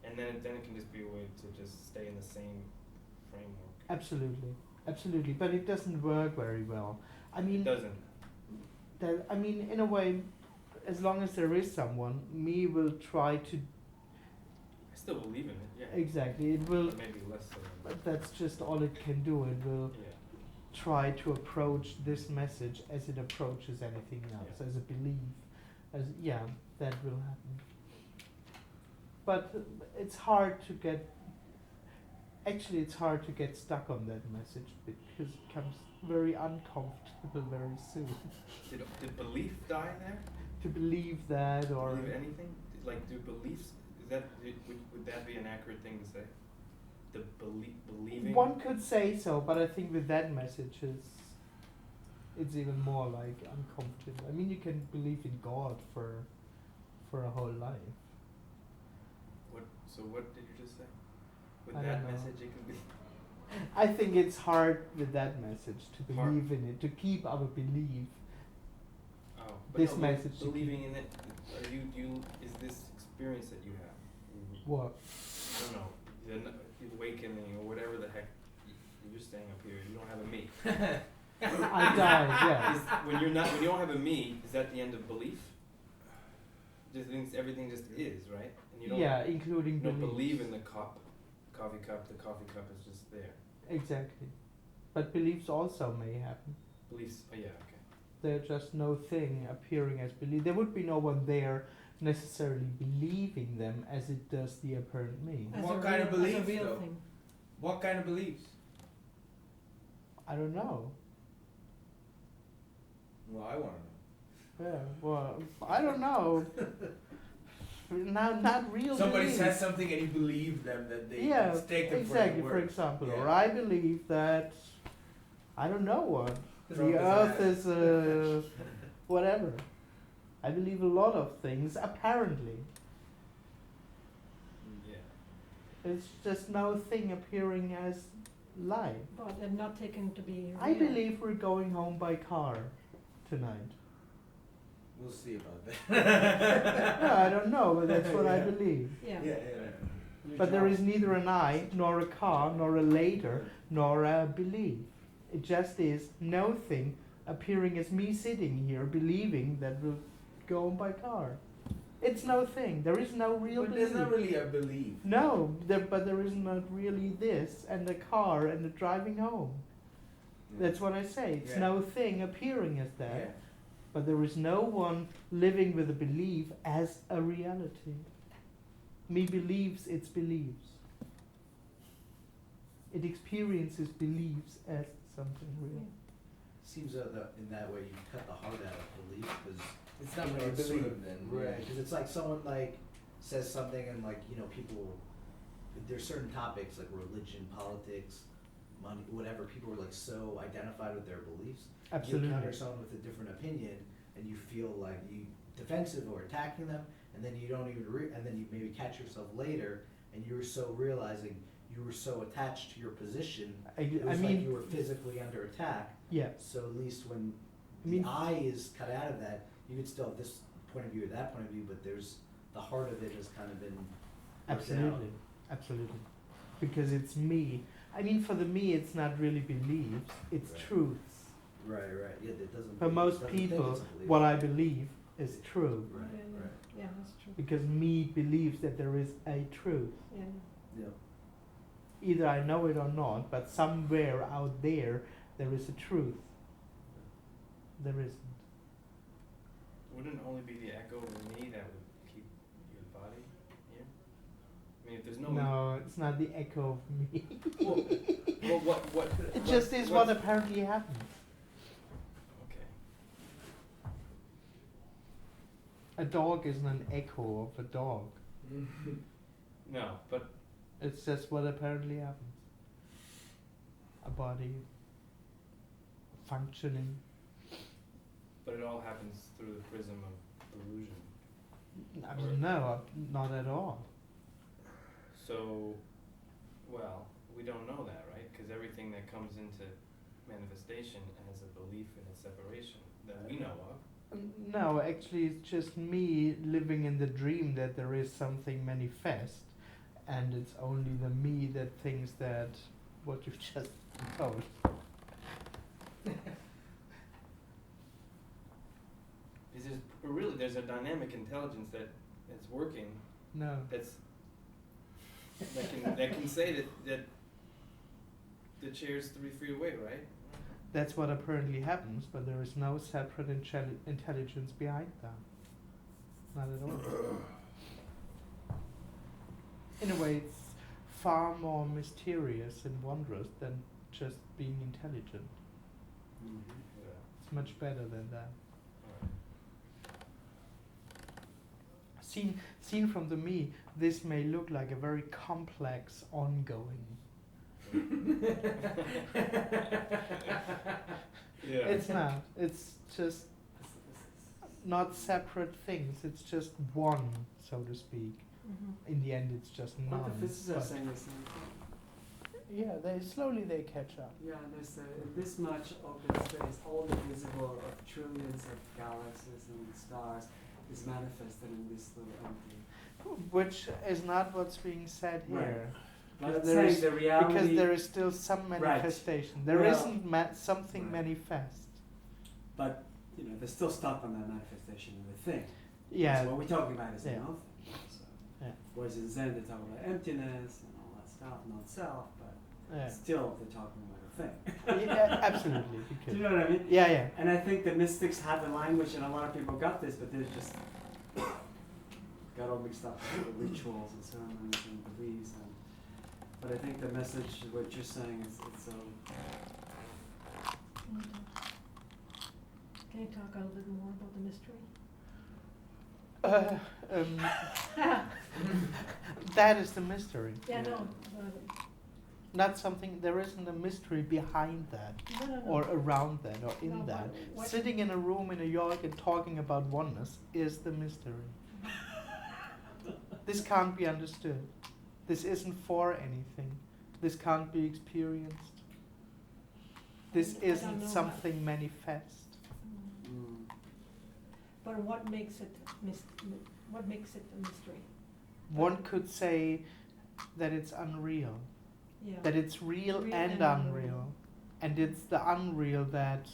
and then it can just be a way to just stay in the same framework. absolutely, absolutely. But it doesn't work very well. I It mean, doesn't. in a way, as long as there is someone, me will try to I still believe in it. Yeah. exactly. It will, But maybe less so. but that's just all it can do. It will Yeah. try to approach this message as it approaches anything else, Yeah. as a belief, that will happen. But it's hard to get. Actually, it's hard to get stuck on that message because it becomes very uncomfortable very soon. Did belief die there? To believe that, or Believe anything? Like, do beliefs? Would that be an accurate thing to say? The believing. one could say so, but I think with that message it's even more like uncomfortable. I mean, you can believe in God for a whole life. What? So what did you just say? With I that don't know. message, it can be. I think it's hard with that message to Hard. believe in it, to keep our belief. Oh, This no, but message to believing in it. Are you? Is this experience that you have? What? I don't know. The awakening or whatever the heck. You're staying up here. You don't have a me. I died, yeah. When you don't have a me, is that the end of belief? Just thinks everything just is, right? And you don't. Yeah, including You don't beliefs. believe in the coffee cup. The coffee cup is just there. Exactly. But beliefs also may happen. Beliefs. Oh yeah. Okay. They're just no thing appearing as belief. There would be no one there necessarily believing them as it does the apparent me. As What a kind of real- as a beliefs, real though? thing. What kind of beliefs? I don't know. Well, I want to know. Yeah, well, I don't know. Not real Somebody beliefs. says something and you believe them that they Yeah, take them exactly, for for their word. example. Yeah. Or I believe that, I don't know what, Trump the is earth an is, whatever. I believe a lot of things, apparently. Yeah. It's just no thing appearing as life. But they're not taken to be real. I believe we're going home by car tonight. We'll see about that. No, I don't know, but that's what I Yeah. believe. Yeah. Yeah. But there is neither an I, nor a car, nor a later, nor a belief. It just is no thing appearing as me sitting here believing that we'll go home by car. It's no thing. There is no real But belief. there's not really a belief. No, but there is not really this and the car and the driving home. That's what I say. It's Yeah. no thing appearing as that. Yeah. But there is no one living with a belief as a reality. Me believes its beliefs. It experiences beliefs as something real. Seems that in that way you cut the heart out of belief because It's not you know, really it's sort belief of- then. right? Because it's like someone like says something and like people. There's certain topics like religion, politics, money, whatever. People are like so identified with their beliefs. Absolutely. You encounter someone with a different opinion and you feel like you defensive or attacking them, and then you don't even and then you maybe catch yourself later and you're so realizing you were so attached to your position. It was like you were physically under attack. Yeah. So at least when I mean- the I is cut out of that, you could still have this point of view or that point of view, but there's the heart of it has kind of been worked out. Absolutely, absolutely. Because it's me. I mean, for the me, it's not really beliefs, it's Right. truths. Right, right. Yeah, it doesn't. For it most doesn't think people, it's a belief. what I believe is true. Right, Yeah, yeah. right. Yeah, that's true. Because me believes that there is a truth. Yeah. Yeah. Either I know it or not, but somewhere out there is a truth. There isn't. Wouldn't it only be the echo of me that would keep your body here? I mean, if there's no. No, it's not the echo of me. Well, what? It just is what apparently happens. Okay. A dog isn't an echo of a dog. No, but It's just what apparently happens. A body functioning. but it all happens through the prism of illusion. I mean, no, not at all. So, well, we don't know that, right? Because everything that comes into manifestation has a belief in a separation that we know of. No, actually, it's just me living in the dream that there is something manifest, and it's only the me that thinks that what you've just told. There's a dynamic intelligence that's working. No. That can say that the chair's 3 feet away, right? That's what apparently happens, but there is no separate intelligence behind that. Not at all. In a way, it's far more mysterious and wondrous than just being intelligent. Yeah. It's much better than that. Alright. Seen from the me, this may look like a very complex ongoing. Yeah. It's not. It's just not separate things. It's just one, so to speak. Mm-hmm. In the end, it's just What none. the physicists are but- saying the same thing. Yeah, they catch up. Yeah, there's in this much open space, all the visible of trillions of galaxies and stars is manifested in this little empty. Which is not what's being said Right. here. But Because it's there saying is- the reality. Because there is still some Right. manifestation. There Well- isn't something Right. manifest. But they're still stuck on that manifestation of the thing. Yeah. So what we're talking about is Yeah. the no-thing. So, Yeah. whereas in Zen they talk about emptiness and all that stuff, not self, but Yeah. still they're talking about a thing. Yeah, absolutely. Do Because you know what I mean? yeah. And I think the mystics had the language, and a lot of people got this, but they just got all mixed up with the rituals and ceremonies and beliefs. But I think the message, what you're saying, is it's so. Can you talk a little bit more about the mystery? That is the mystery. Yeah, Yeah. no. Not something. There isn't a mystery behind that, No. or around that, or in No, that. but what- Sitting in a room in New York and talking about oneness is the mystery. This can't be understood. This isn't for anything. This can't be experienced. This I don't isn't know something manifest. Mm. But what makes it what makes it a mystery? One could say that it's unreal. Yeah. That it's real Real and and unreal. And it's the unreal that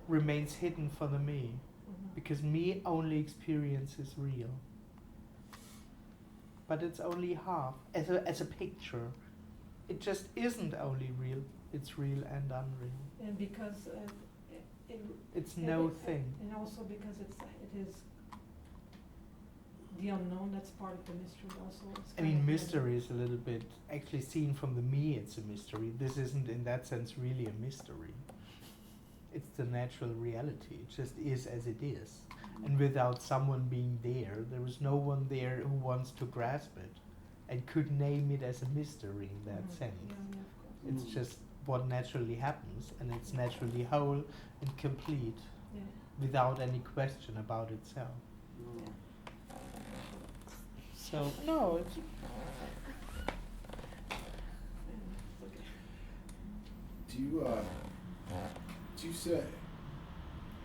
remains hidden for the me. Mhm. Because me only experiences real. But it's only half. As a picture. It just isn't only real. It's real and unreal. And because It's and no it- thing. and also because it is the unknown. That's part of the mystery. Also, it's I kind mean, of mystery is a little bit, actually seen from the me, it's a mystery. This isn't in that sense really a mystery. It's the natural reality. It just is as it is. And without someone being there is no one there who wants to grasp it and could name it as a mystery in that Mhm. sense. Yeah, of course. It's Mm. just what naturally happens, and it's naturally whole and complete Yeah. without any question about itself. Mm. So, no, it's Okay.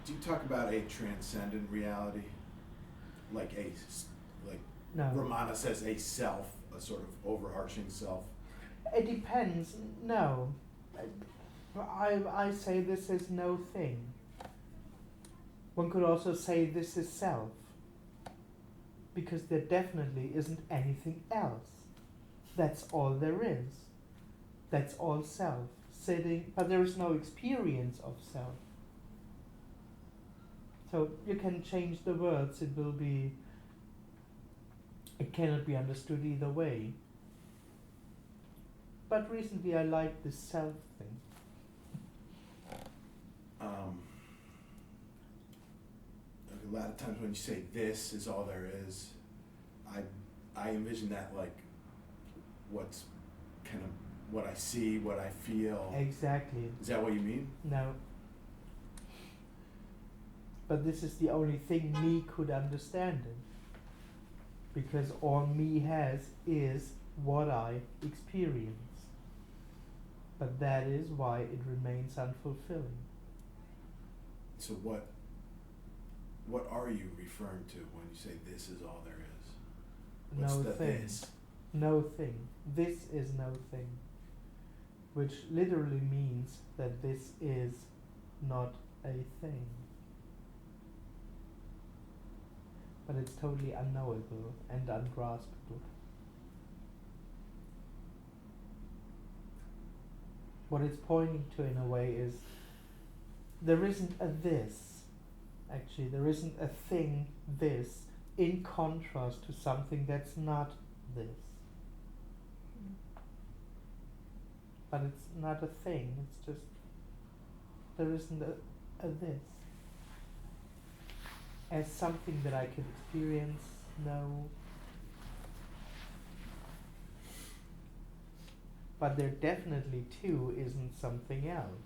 Do you talk about a transcendent reality, like no. Ramana says, a self, a sort of overarching self? It depends. No. I say this is no thing. One could also say this is self. Because there definitely isn't anything else. That's all there is. That's all self. Sitting, but there is no experience of self. So you can change the words, it cannot be understood either way. But recently I like this self thing. A lot of times when you say this is all there is, I envision that like what's kind of what I see, what I feel. Exactly. Is that what you mean? No. But this is the only thing me could understand it. Because all me has is what I experience. But that is why it remains unfulfilling. So what are you referring to when you say this is all there is? What's No the thing. this? No thing. This is no thing. Which literally means that this is not a thing. But it's totally unknowable and ungraspable. What it's pointing to in a way is there isn't a this. Actually, there isn't a thing this in contrast to something that's not this. But it's not a thing, it's just there isn't a this. As something that I can experience, know. But there definitely too isn't something else.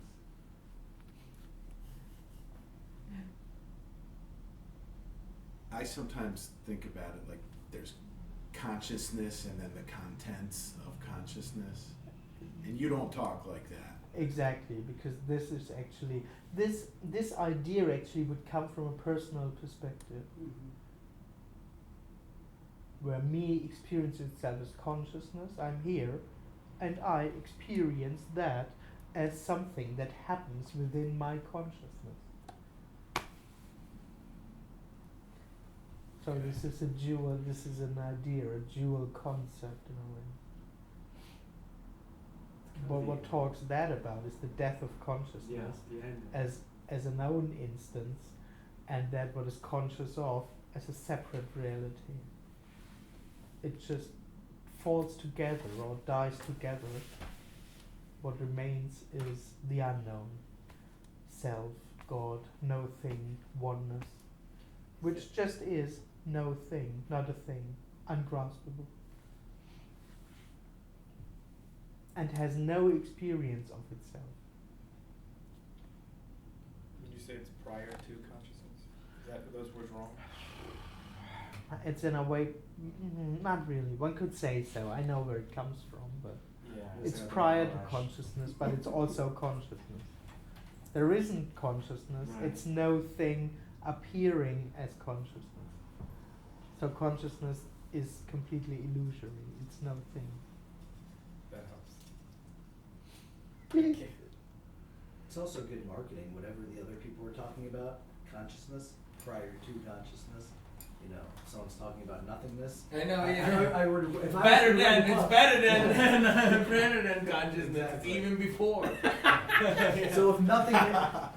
I sometimes think about it like there's consciousness and then the contents of consciousness. And you don't talk like that. Exactly, because this is actually this idea actually would come from a personal perspective, where me experiences itself as consciousness. I'm here, and I experience that as something that happens within my consciousness. So this is an idea, a dual concept in a way. But what talks that about is the death of consciousness the end. as a known instance, and that what is conscious of as a separate reality. It just falls together or dies together. What remains is the unknown, self, God, no thing, oneness, which just is no thing, not a thing, ungraspable. And has no experience of itself. Would you say it's prior to consciousness? Is that, are those words wrong? It's in a way, not really. One could say so. I know where it comes from, but Yeah. it's prior to consciousness, but it's also consciousness. There isn't consciousness. Right. It's no thing appearing as consciousness. So consciousness is completely illusory. It's no thing. That helps. Please. It's also good marketing, whatever the other people were talking about, consciousness, prior to consciousness. You know, someone's talking about nothingness. I know, yeah. I would, if I Better was to than, write a it's book- better than consciousness, Exactly. even before. So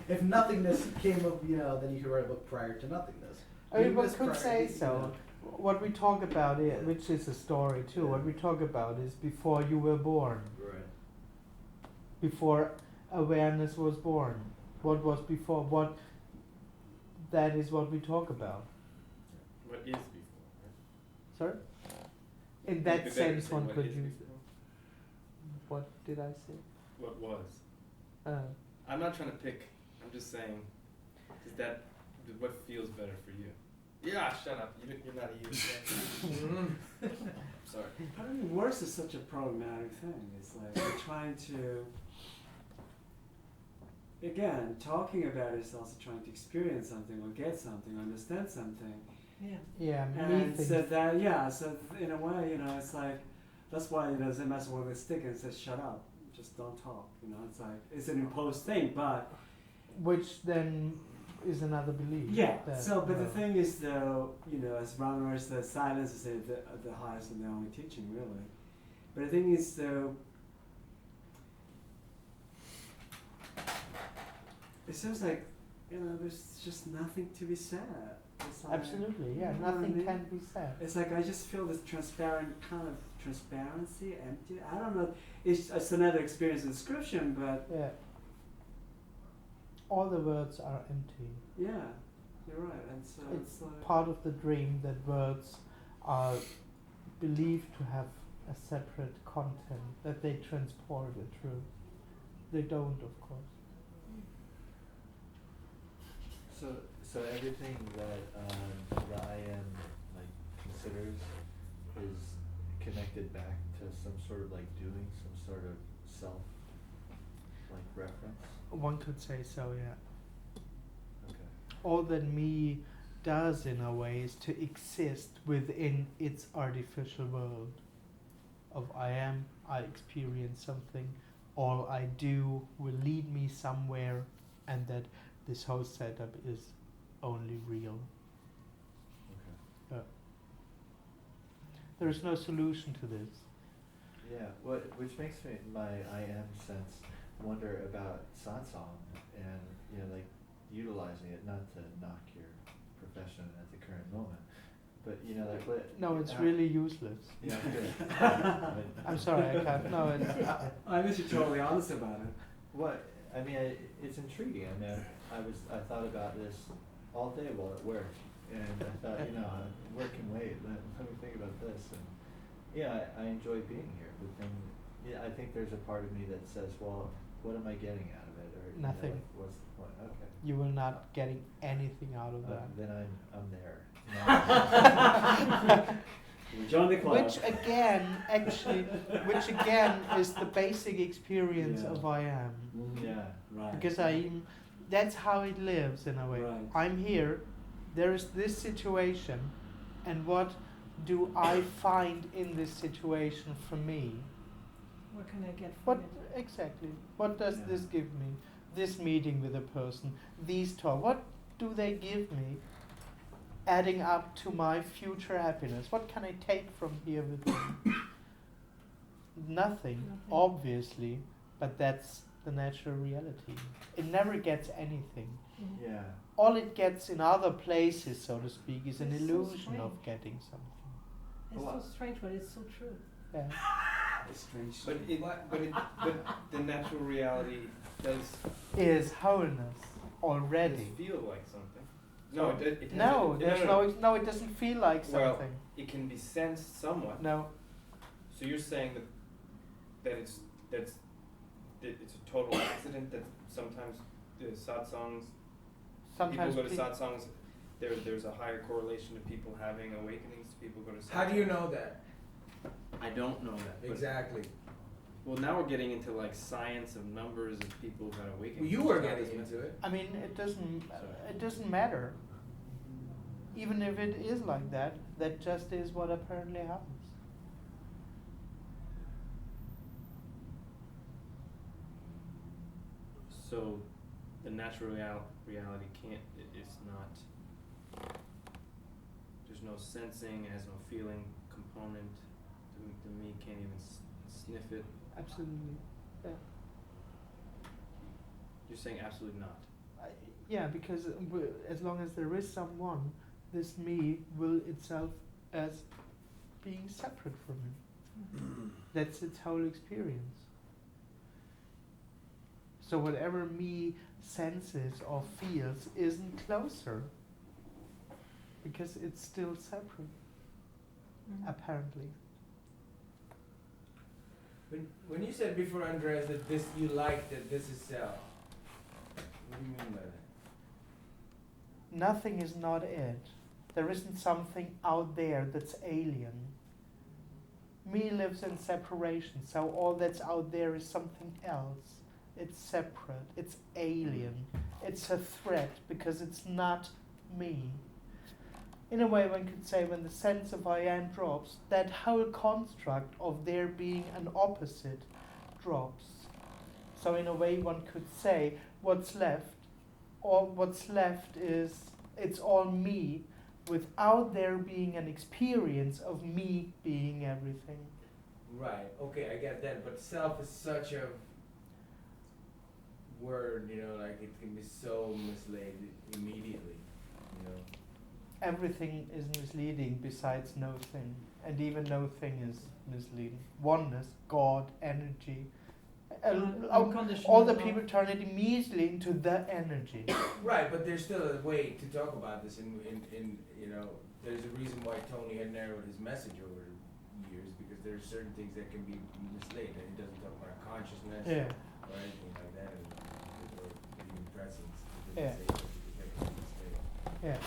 if nothingness came up, you know, then you could write a book prior to nothingness. I mean, one This could prior say to, you so. know. What we talk about, which is a story too, what we talk about is before you were born, Right. before awareness was born. What was before? What? That is what we talk about. What is before, right? Sorry? In It'd that be better to sense, say one what could is use it. before. What did I say? What was? I'm not trying to pick, I'm just saying, is that what feels better for you? Yeah, shut up. You're not a you. Sorry. But I mean, worse is such a problematic thing. It's like we're trying to, again, talking about it is also trying to experience something or get something, understand something. Yeah. Yeah, me And thinks. so that, yeah, so in a way, you know, it's like, that's why, you know, they mess with the stick and says, shut up, just don't talk, you know, it's like, it's an imposed thing, but, Which then is another belief. yeah, that, so, but the well, thing is though, you know, as Brahma says, silence is the highest and the only teaching, really. But the thing is though, it seems like, there's just nothing to be said. It's like, Absolutely, yeah, you know what I nothing mean? can be said. It's like I just feel this transparent kind of transparency, empty. I don't know. It's another experience description, but Yeah. All the words are empty. yeah, you're right. And so it's like Part of the dream that words are believed to have a separate content, that they transport a truth. They don't, of course. So everything that the I am like considers is connected back to some sort of like doing, some sort of self like reference. One could say so, yeah. Okay. All that me does in a way is to exist within its artificial world of I am, I experience something, all I do will lead me somewhere, and that this whole setup is only real. Okay. There is no solution to this. Yeah, which makes me my I am sense wonder about satsang and like utilizing it, not to knock your profession at the current moment, but like what. No, it's really useless. Yeah, good. I'm sorry, I can't. No, it's. I wish you're totally honest about it. What I mean, it's intriguing. I mean, I thought about this all day while at work, and I thought, work can wait. Let me think about this, and I enjoy being here. But then, I think there's a part of me that says, well, what am I getting out of it? Or Nothing. What's the point? Okay. You will not getting anything out of that. Then I'm there. Join the club. Which again is the basic experience Yeah. of I am. Yeah. Right. Because that's how it lives in a way. Right. I'm here, there is this situation, and what do I find in this situation for me? What can I get from What it? exactly? What does Yeah. this give me? This meeting with a person, these talk, what do they give me? Adding up to my future happiness. What can I take from here with me? Nothing, obviously, but that's the natural reality. It never gets anything. Mhm. Yeah. All it gets in other places, so to speak, is an It's so illusion of strange. getting something. It's so strange, but it's so true. Yeah. It's strange. But the natural reality does Is wholeness already? feel like something. No, it has No, there's no, it doesn't feel like Well, something. it can be sensed somewhat. No. So you're saying that it's a total accident that sometimes the satsangs, Sometimes people go to satsangs, there's a higher correlation to people having awakenings, people go to satsangs. How do you know that? I don't know that. but- Exactly. Well, now we're getting into like science of numbers of people who had awakenings. Well, you were It's not getting as into it. I mean, it doesn't matter. Even if it is like that, that just is what apparently happens. So, the natural reality it's not, there's no sensing, it has no feeling component, the me can't even sniff it. Absolutely. Yeah. You're saying absolutely not. Yeah, because as long as there is someone, this me will itself as being separate from it. That's its whole experience. So whatever me senses or feels isn't closer, because it's still separate, Mhm. apparently. When you said before, Andreas, that this you like that this is self, what do you mean by that? Nothing is not it. There isn't something out there that's alien. Me lives in separation, so all that's out there is something else. It's separate, it's alien, it's a threat because it's not me. In a way, one could say when the sense of I am drops, that whole construct of there being an opposite drops. So in a way, one could say what's left is it's all me without there being an experience of me being everything. Right. Okay, I get that. But self is such a word, you know, like it can be so misled immediately, you know. Everything is misleading besides no thing, and even no thing is misleading. Oneness, God, energy. Unconditional All the love. people turn it immediately into the energy. Right, but there's still a way to talk about this in you know, there's a reason why Tony had narrowed his message over years, because there's certain things that can be misled, and he doesn't talk about consciousness Yeah. or anything like that, or even presence. He Yeah. doesn't say that because that can be misled. Yeah.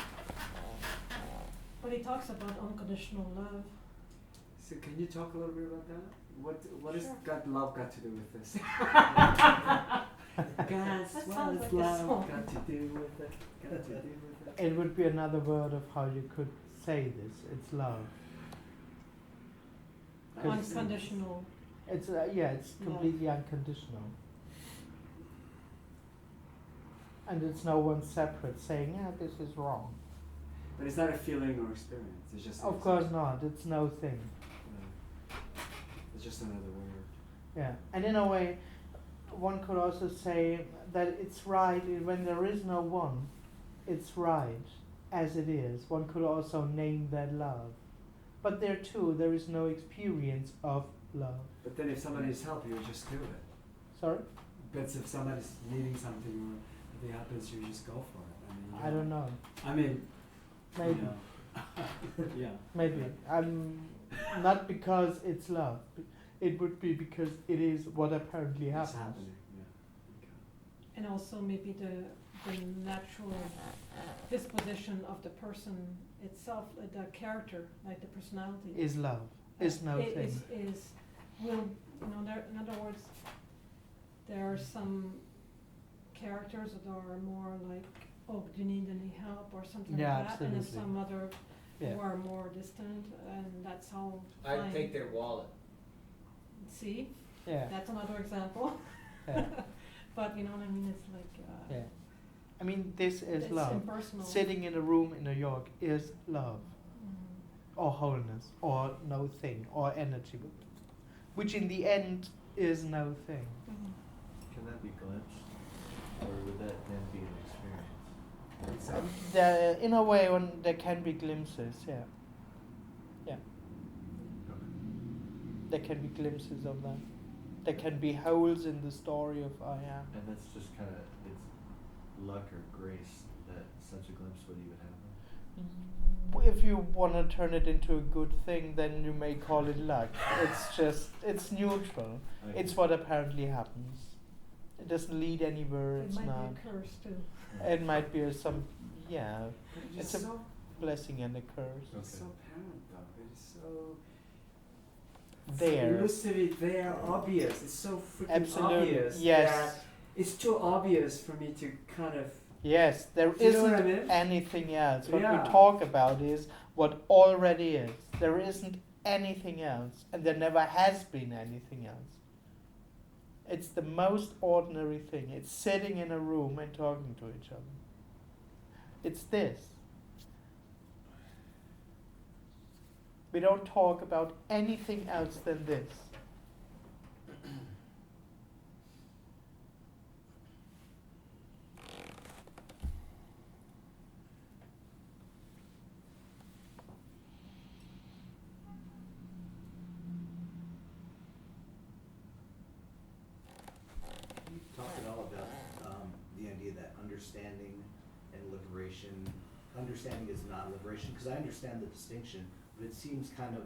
But he talks about unconditional love. So can you talk a little bit about that? What has Sure. love got to do with this? Guys, That what sounds has like a love song. got to do with it? Got to do with it? It would be another word of how you could say this. It's love. 'Cause Unconditional. It's it's completely unconditional. And it's no one separate saying, yeah, this is wrong. But it's not a feeling or experience. It's just. Of course not. It's no thing. It's just another word. Yeah. And in a way, one could also say that it's right when there is no one. It's right as it is. One could also name that love. But there too, there is no experience of love. But then if somebody needs help, you just do it. Sorry? But if somebody's needing something or something happens, you just go for it. I mean, I don't know. I mean, Maybe. You know. Yeah. Maybe. Not because it's love. It would be because it is what apparently It's happens. happening. Yeah. And also maybe the natural disposition of the person itself, the character, like the personality. Is love. Is no It thing. will, you know, in other words, there are some characters that are more like, oh, do you need any help or something Yeah, like that, and there's absolutely. some other Yeah. who are more distant, and that's how. I'd fine. take their wallet. See, Yeah. that's another example. Yeah. But you know what I mean? It's like. Yeah. I mean, this is it's love. impersonal. Sitting in a room in New York is love, Mhm. or wholeness, or no thing, or energy, which in the end is no thing. Mhm. Can that be glimpsed? Or would that then be an experience? There, in a way, when there can be glimpses, yeah. Yeah. There can be glimpses of that. There can be holes in the story of I am. And that's just kind of, it's luck or grace that such a glimpse would even happen. If you want to turn it into a good thing, then you may call it luck. It's neutral. Okay. It's what apparently happens. It doesn't lead anywhere, It it's might not. be a curse too. It might be it's It's a so blessing and a curse. It's so apparent though. It's so There. elusive, there, obvious. It's so freaking Absolutely. obvious. Yes. That it's too obvious for me to kind of. Yes, there Do you know what I isn't mean? anything else. What Yeah. we talk about is what already is. There isn't anything else, and there never has been anything else. It's the most ordinary thing. It's sitting in a room and talking to each other. It's this. We don't talk about anything else than this. You talked at all about the idea that understanding and liberation, understanding is not liberation, because I understand the distinction, but it seems kind of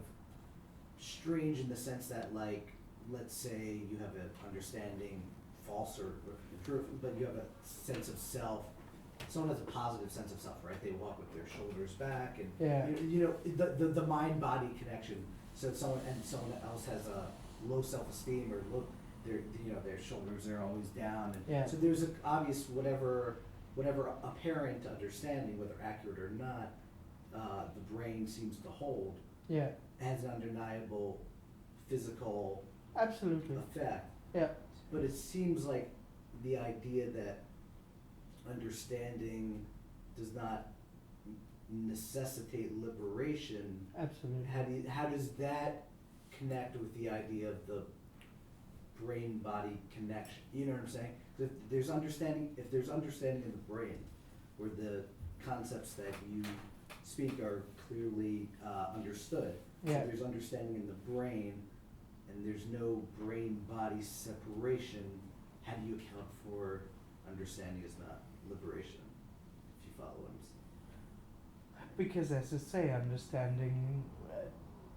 strange in the sense that, like, let's say you have an understanding, false or true, but you have a sense of self. Someone has a positive sense of self, right? They walk with their shoulders back, and Yeah. you know the mind-body connection. So someone else has a low self-esteem or low, their shoulders are always down, and Yeah. so there's an obvious whatever apparent understanding, whether accurate or not, the brain seems to hold Yeah. has an undeniable physical Absolutely. effect. Yeah. But it seems like the idea that understanding does not necessitate liberation. Absolutely. How does that connect with the idea of the brain-body connection. You know what I'm saying? If there's understanding in the brain, where the concepts that you speak are clearly understood. Yeah. If there's understanding in the brain, and there's no brain-body separation, how do you account for understanding is not liberation? If you follow what I'm saying. Because, as I say, understanding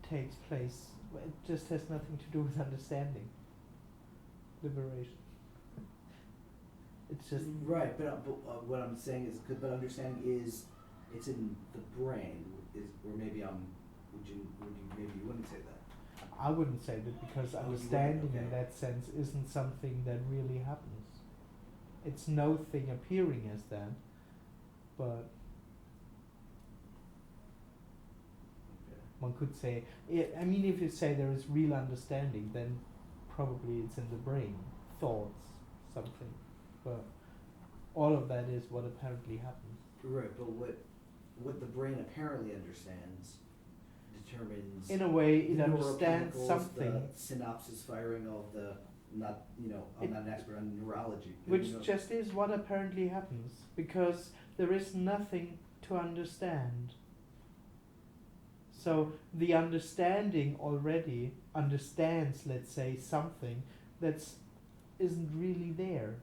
takes place. It just has nothing to do with understanding. Liberation. It's just Right, but what I'm saying is, but understanding is, it's in the brain. Or maybe maybe you wouldn't say that. I wouldn't say that, because Oh, you wouldn't, understanding in okay. that sense isn't something that really happens. It's no thing appearing as that, but Okay. one could say, I mean, if you say there is real understanding, then probably it's in the brain, thoughts, something. But all of that is what apparently happens. Right, but what the brain apparently understands determines. In a way, it the understands neurochemicals, something, The synapses firing of the, I'm not an expert on neurology. but which you know- just is what apparently happens, because there is nothing to understand. So the understanding already understands, let's say, something that's isn't really there.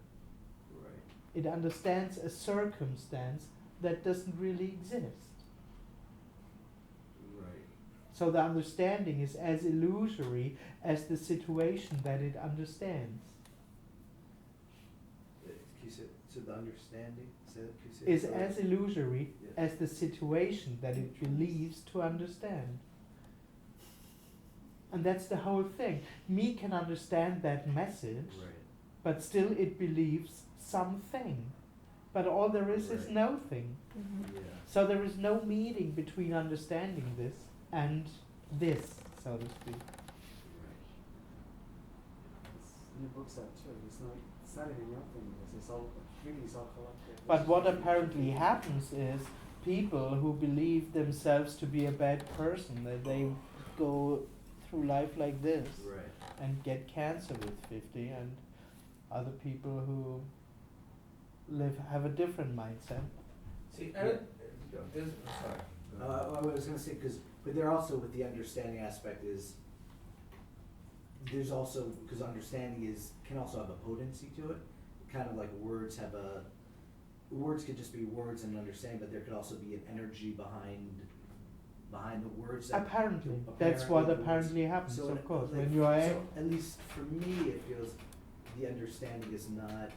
Right. It understands a circumstance that doesn't really exist. Right. So the understanding is as illusory as the situation that it understands. Can you say, so the understanding, say that, can you say Is that? as illusory Yeah. as the situation that it believes to understand. And that's the whole thing. Me can understand that message, Right. but still it believes something. But all there is Right. no thing. Mhm. Yeah. So there is no meeting between understanding this and this, so to speak. Right. In your books that too. It's not even your thing. It's all really it's all collective. But what apparently happens is people who believe themselves to be a bad person, that they go through life like this Right. and get cancer with 50, and other people who have a different mindset. See, Yeah. there's, sorry. I was gonna say, but there also, with the understanding aspect is, there's also, because understanding can also have a potency to it, kind of like words could just be words and understanding, but there could also be an energy behind the words. That Apparently, that's what the words- apparently happens, so of course. like, When you are so at least for me, it feels the understanding is not,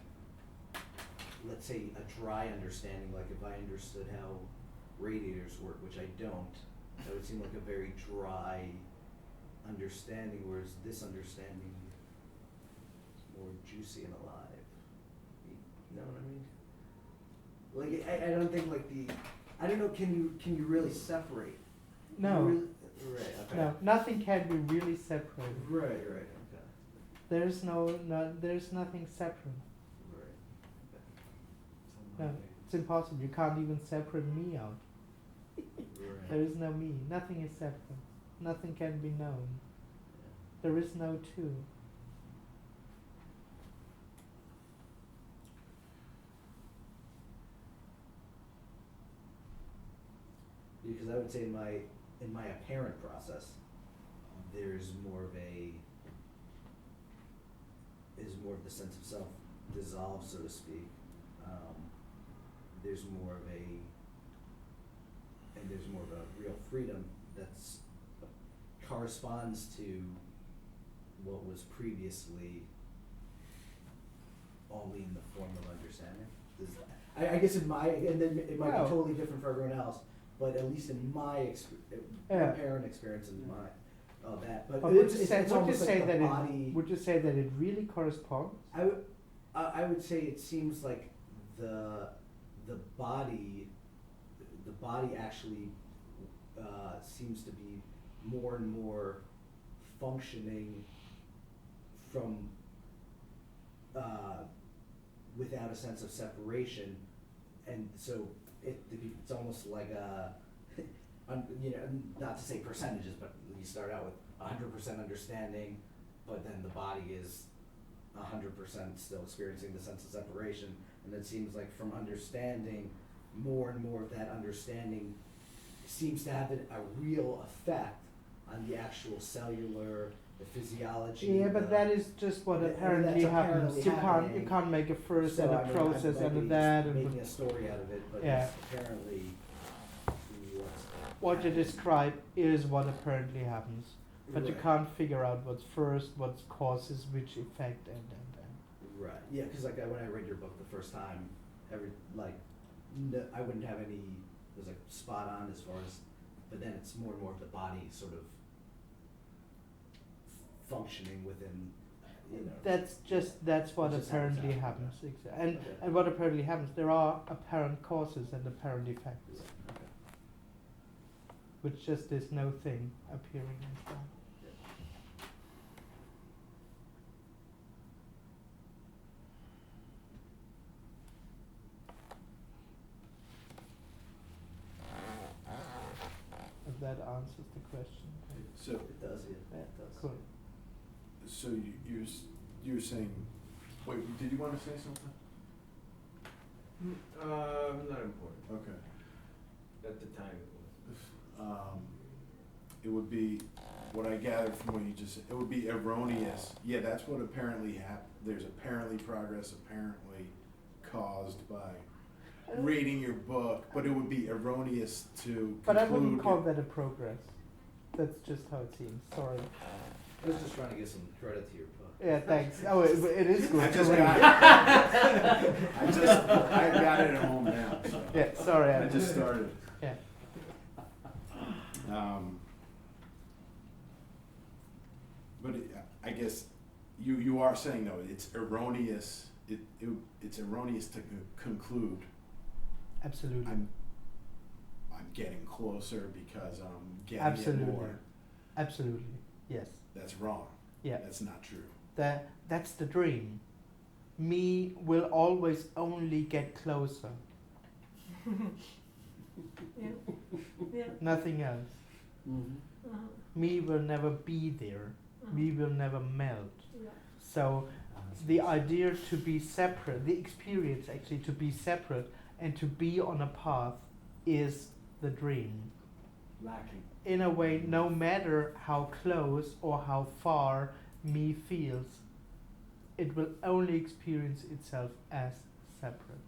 let's say, a dry understanding. Like if I understood how radiators work, which I don't, that would seem like a very dry understanding, whereas this understanding is more juicy and alive. You know what I mean? Like I don't think I don't know. Can you really separate? Can No. you really, right. Okay. no, nothing can be really separated. Right. Right. Okay. There's there's nothing separate. Right. No, it's impossible. You can't even separate me out. Right. There is no me. Nothing is separate. Nothing can be known. There is no two. Because I would say in my apparent process, there's more of the sense of self dissolve, so to speak. There's more of a real freedom that's corresponds to what was previously only in the form of understanding. I guess and then it might Well- be totally different for everyone else, but at least in my Yeah. apparent experience and my that. But But would it's you say, almost like the body. would you say that it really corresponds? I would say it seems like the body actually seems to be more and more functioning from without a sense of separation, and so it's almost like not to say percentages, but you start out with 100% understanding, but then the body is 100% still experiencing the sense of separation, and it seems like from understanding, more and more of that understanding seems to have a real effect on the actual cellular, the physiology. Yeah, but that is just what Yeah, apparently that's happens. apparently You happening. can't make a first So, and I a mean, process I'm and a likely that just and making a story out of it, but Yeah. it's apparently what you describe is what apparently happens. But you Right. can't figure out what's first, what causes which effect, and. Right. Yeah, because like when I read your book the first time, I wouldn't have any. It was like spot on as far as, but then it's more and more of the body sort of functioning within, you know. That's what It just happens apparently after, happens. yeah. And Okay. and what apparently happens, there are apparent causes and apparent effects, Okay. which just is no thing appearing as that. If that answers the question. So, It does, yeah. Yeah, It does. cool. so you're saying, wait, did you want to say something? Not important. Okay. At the time it was. It would be, what I gathered from what you just said, it would be erroneous. Yeah, that's what apparently there's apparently progress apparently caused by reading your book, but it would be erroneous to But I wouldn't conclude call that a progress. That's just how it seems. Sorry. I was just trying to give some credit to your book. Yeah, thanks. Oh, it is good. I to just read. got it. I got it at home now. So. Yeah, sorry. I just started. Yeah. But I guess you are saying though it's erroneous. It's erroneous to conclude Absolutely. I'm getting closer because I'm getting Absolutely. it more. Absolutely. Yes. That's wrong. Yeah. That's not true. That's the dream. Me will always only get closer. Yeah. Yeah. Nothing else. Mm-hmm. Uh-huh. Me will never be there. Uh-huh. Me will never melt. Yeah. So the idea to be separate, the experience actually to be separate and to be on a path is the dream. Lacking. In a way, no matter how close or how far me feels, it will only experience itself as separate.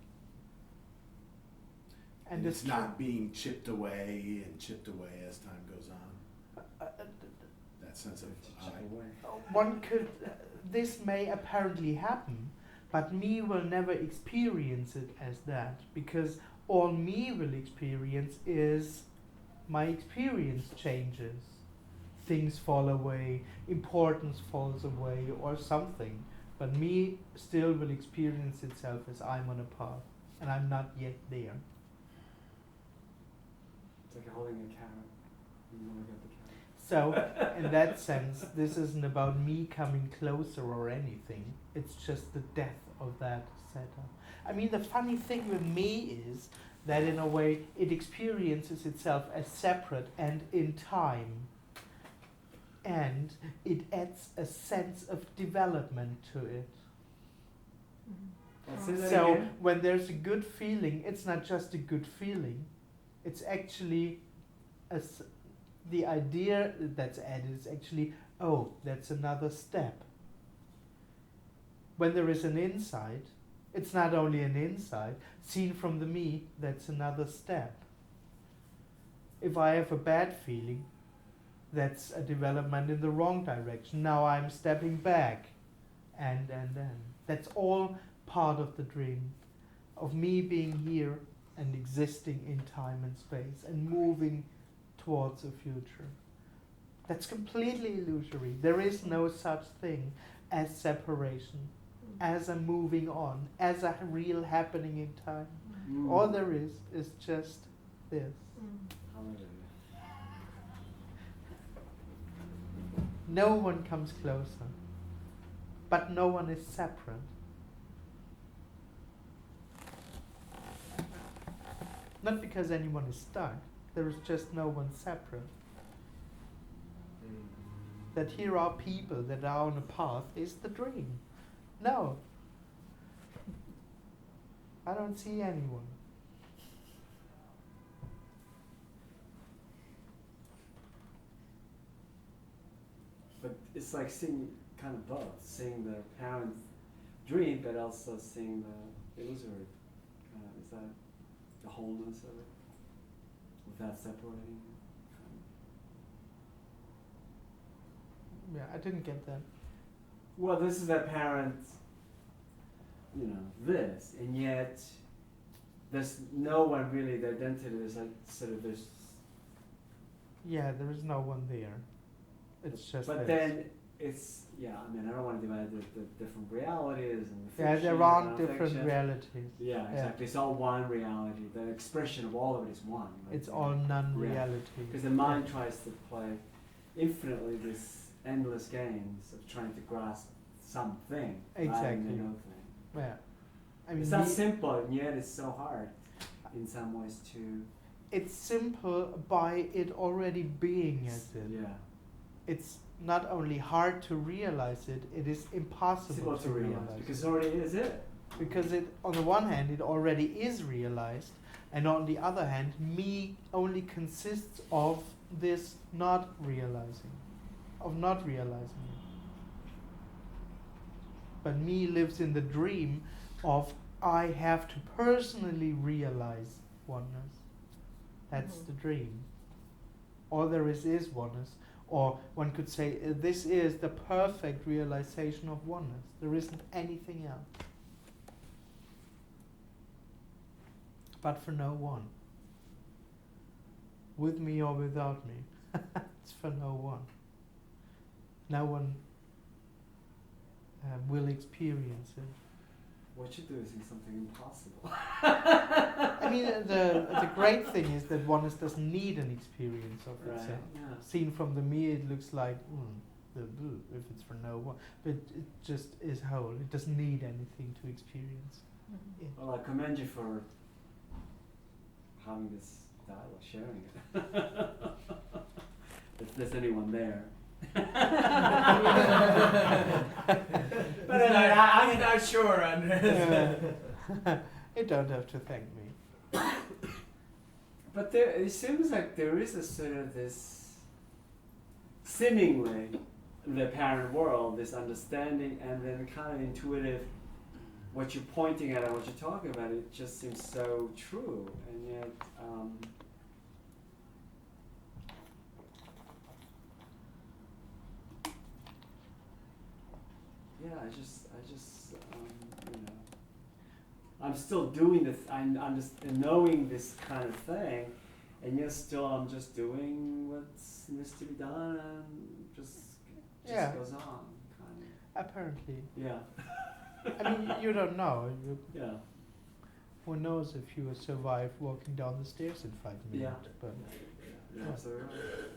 And it's tr- not being chipped away as time goes on. That sense of one could, this may apparently happen, but me will never experience it as that, because all me will experience is my experience changes. Things fall away, importance falls away, or something. But me still will experience itself as I'm on a path, and I'm not yet there. It's like holding a carrot. You never get the carrot. So, in that sense, this isn't about me coming closer or anything. It's just the death of that setup. I mean, the funny thing with me is that in a way it experiences itself as separate and in time. And it adds a sense of development to it. Mhm. Say that So again? when there's a good feeling, it's not just a good feeling. It's actually the idea that's added is actually, oh, that's another step. When there is an insight, it's not only an insight, seen from the me, that's another step. If I have a bad feeling, that's a development in the wrong direction. Now I'm stepping back, and. That's all part of the dream, of me being here and existing in time and space and moving towards a future. That's completely illusory. There is no such thing as separation, as a moving on, as a real happening in time. Mm. All there is just this. Hallelujah. No one comes closer, but no one is separate. Not because anyone is stuck, there is just no one separate. That here are people that are on a path is the dream. No. I don't see anyone. But it's like seeing kind of both, seeing the parent's dream, but also seeing the illusory. Is that the wholeness of it, without separating it? Yeah, I didn't get that. Well, this is that parent, this, and yet there's no one really. The identity is like sort of this. Yeah, there is no one there. It's just. But this. then it's I don't want to divide the different realities and the Yeah, fiction there aren't and different non-fiction. realities. Yeah, exactly. It's all one reality. The expression of all of it is one. Right? It's all non-reality. Because the mind tries to play infinitely these endless games of trying to grasp something. Exactly. Rather than no thing. Yeah. I mean, It's not simple, and yet it's so hard in some ways to. it's simple by it already being as it. Yeah. It's not only hard to realize it, it is impossible Simple to realize because it already is it. because it, on the one hand, it already is realized, and on the other hand, me only consists of this not realizing it. But me lives in the dream of I have to personally realize oneness. That's the dream. All there is oneness. Or one could say this is the perfect realization of oneness. There isn't anything else. But for no one. With me or without me. It's for no one. No one will experience it. What you do is something impossible. I mean, the great thing is that oneness doesn't need an experience of Right. itself. Yeah. Seen from the me, it looks like if it's for no one, but it just is whole. It doesn't need anything to experience. Mhm. it. Well, I commend you for having this dialogue, sharing it. If there's anyone there. But I'm not sure, Andreas. You don't have to thank me. But it seems like there is a sort of this, seemingly, in the apparent world, this understanding and then kind of intuitive, what you're pointing at and what you're talking about, it just seems so true, and yet, I just, I'm still doing this, I'm knowing this kind of thing, and yet still I'm just doing what needs to be done, and just Yeah. goes on, kind of. Apparently. Yeah. I mean, you don't know. Yeah. Who knows if you will survive walking down the stairs in 5 minutes. Yeah. But Yeah, absolutely right.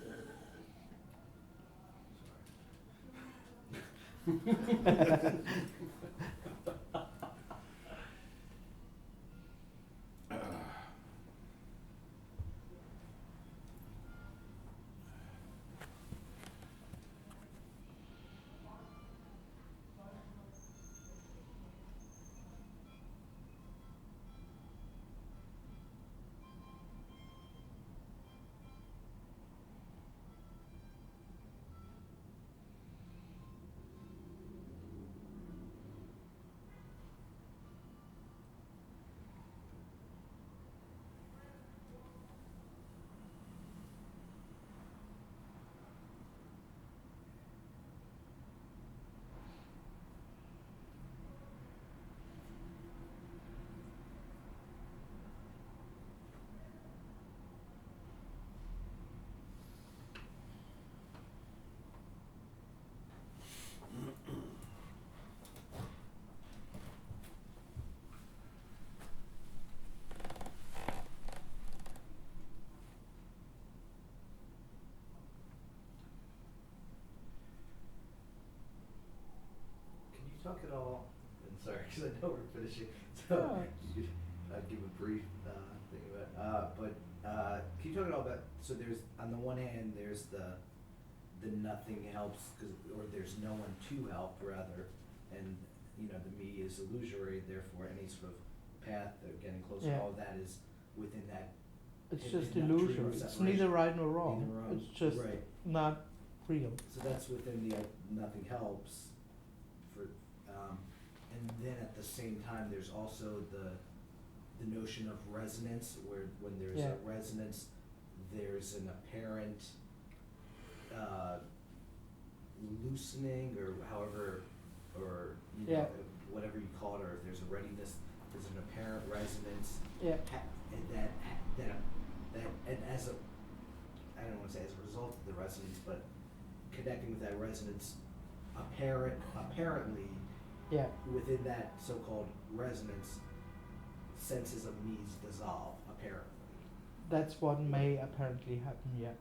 Can you talk at all? And sorry, because I know we're finishing. So I'll give a brief thing about. But can you talk at all about? So there's on the one hand, there's the nothing helps, or there's no one to help rather, and the me is illusory, therefore any sort of path of getting closer, Yeah. all of that is within that. It's in just that dream of illusory. It's separation. neither right nor wrong. Neither wrong. It's just Right. not real. So that's within the nothing helps for, and then at the same time, there's also the notion of resonance, where when there's Yeah. a resonance, there's an apparent loosening, or however, or Yeah. whatever you call it, or if there's a readiness, there's an apparent resonance, Yeah. and that and as a, I don't want to say as a result of the resonance, but connecting with that resonance, apparently Yeah. within that so-called resonance, senses of me's dissolve, apparently. That's what may apparently happen. Yeah.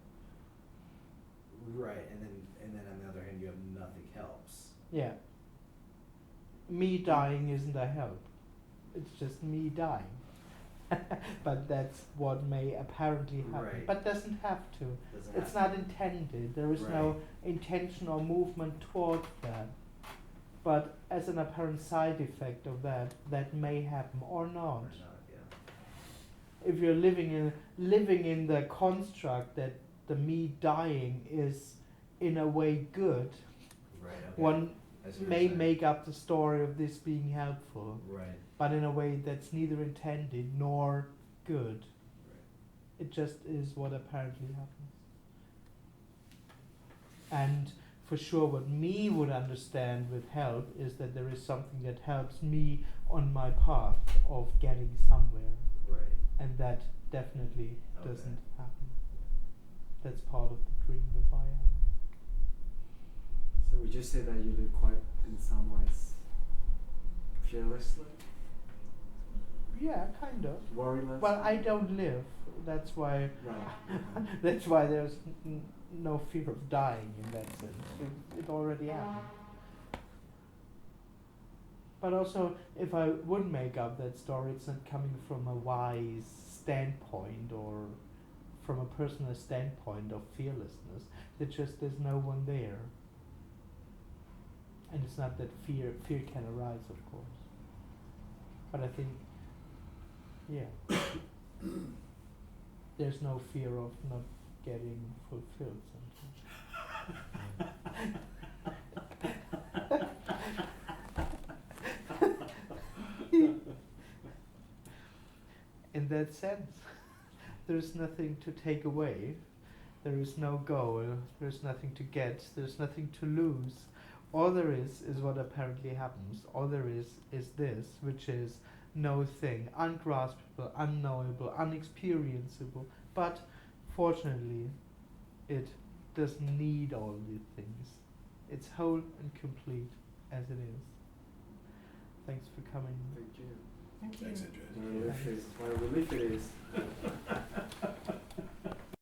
Right, and then on the other hand, you have nothing helps. Yeah. Me dying isn't a help. It's just me dying. But that's what may apparently happen. Right. But doesn't have to. Doesn't It's have not intended. There is Right. no intention or movement towards that. But as an apparent side effect of that, that may happen or not. or not, yeah. If you're living in the construct that the me dying is in a way good, Right, okay. one I see what may you're saying. make up the story of this being helpful, Right, but in a way that's neither intended nor good. right. It just is what apparently happens. And for sure what me would understand with help is that there is something that helps me on my path of getting somewhere. Right. And that definitely Okay. doesn't happen. That's part of the dream of I am. So would you say that you live quite, in some ways, fearlessly, Yeah, kind of. worryless? Well, I don't live. That's why. Right. That's why there's no fear of dying in that sense. It already happened. But also, if I would make up that story, it's not coming from a wise standpoint or from a personal standpoint of fearlessness. It's just there's no one there. And it's not that fear can arise, of course. But I think, yeah, there's no fear of not getting fulfilled sometimes. In that sense, there's nothing to take away. There is no goal. There's nothing to get. There's nothing to lose. All there is what apparently happens. All there is this, which is no thing, ungraspable, unknowable, unexperiencable. But fortunately, it doesn't need all these things. It's whole and complete as it is. Thanks for coming. Thank you. Thank you. Thanks, Andreas. What a relief it is.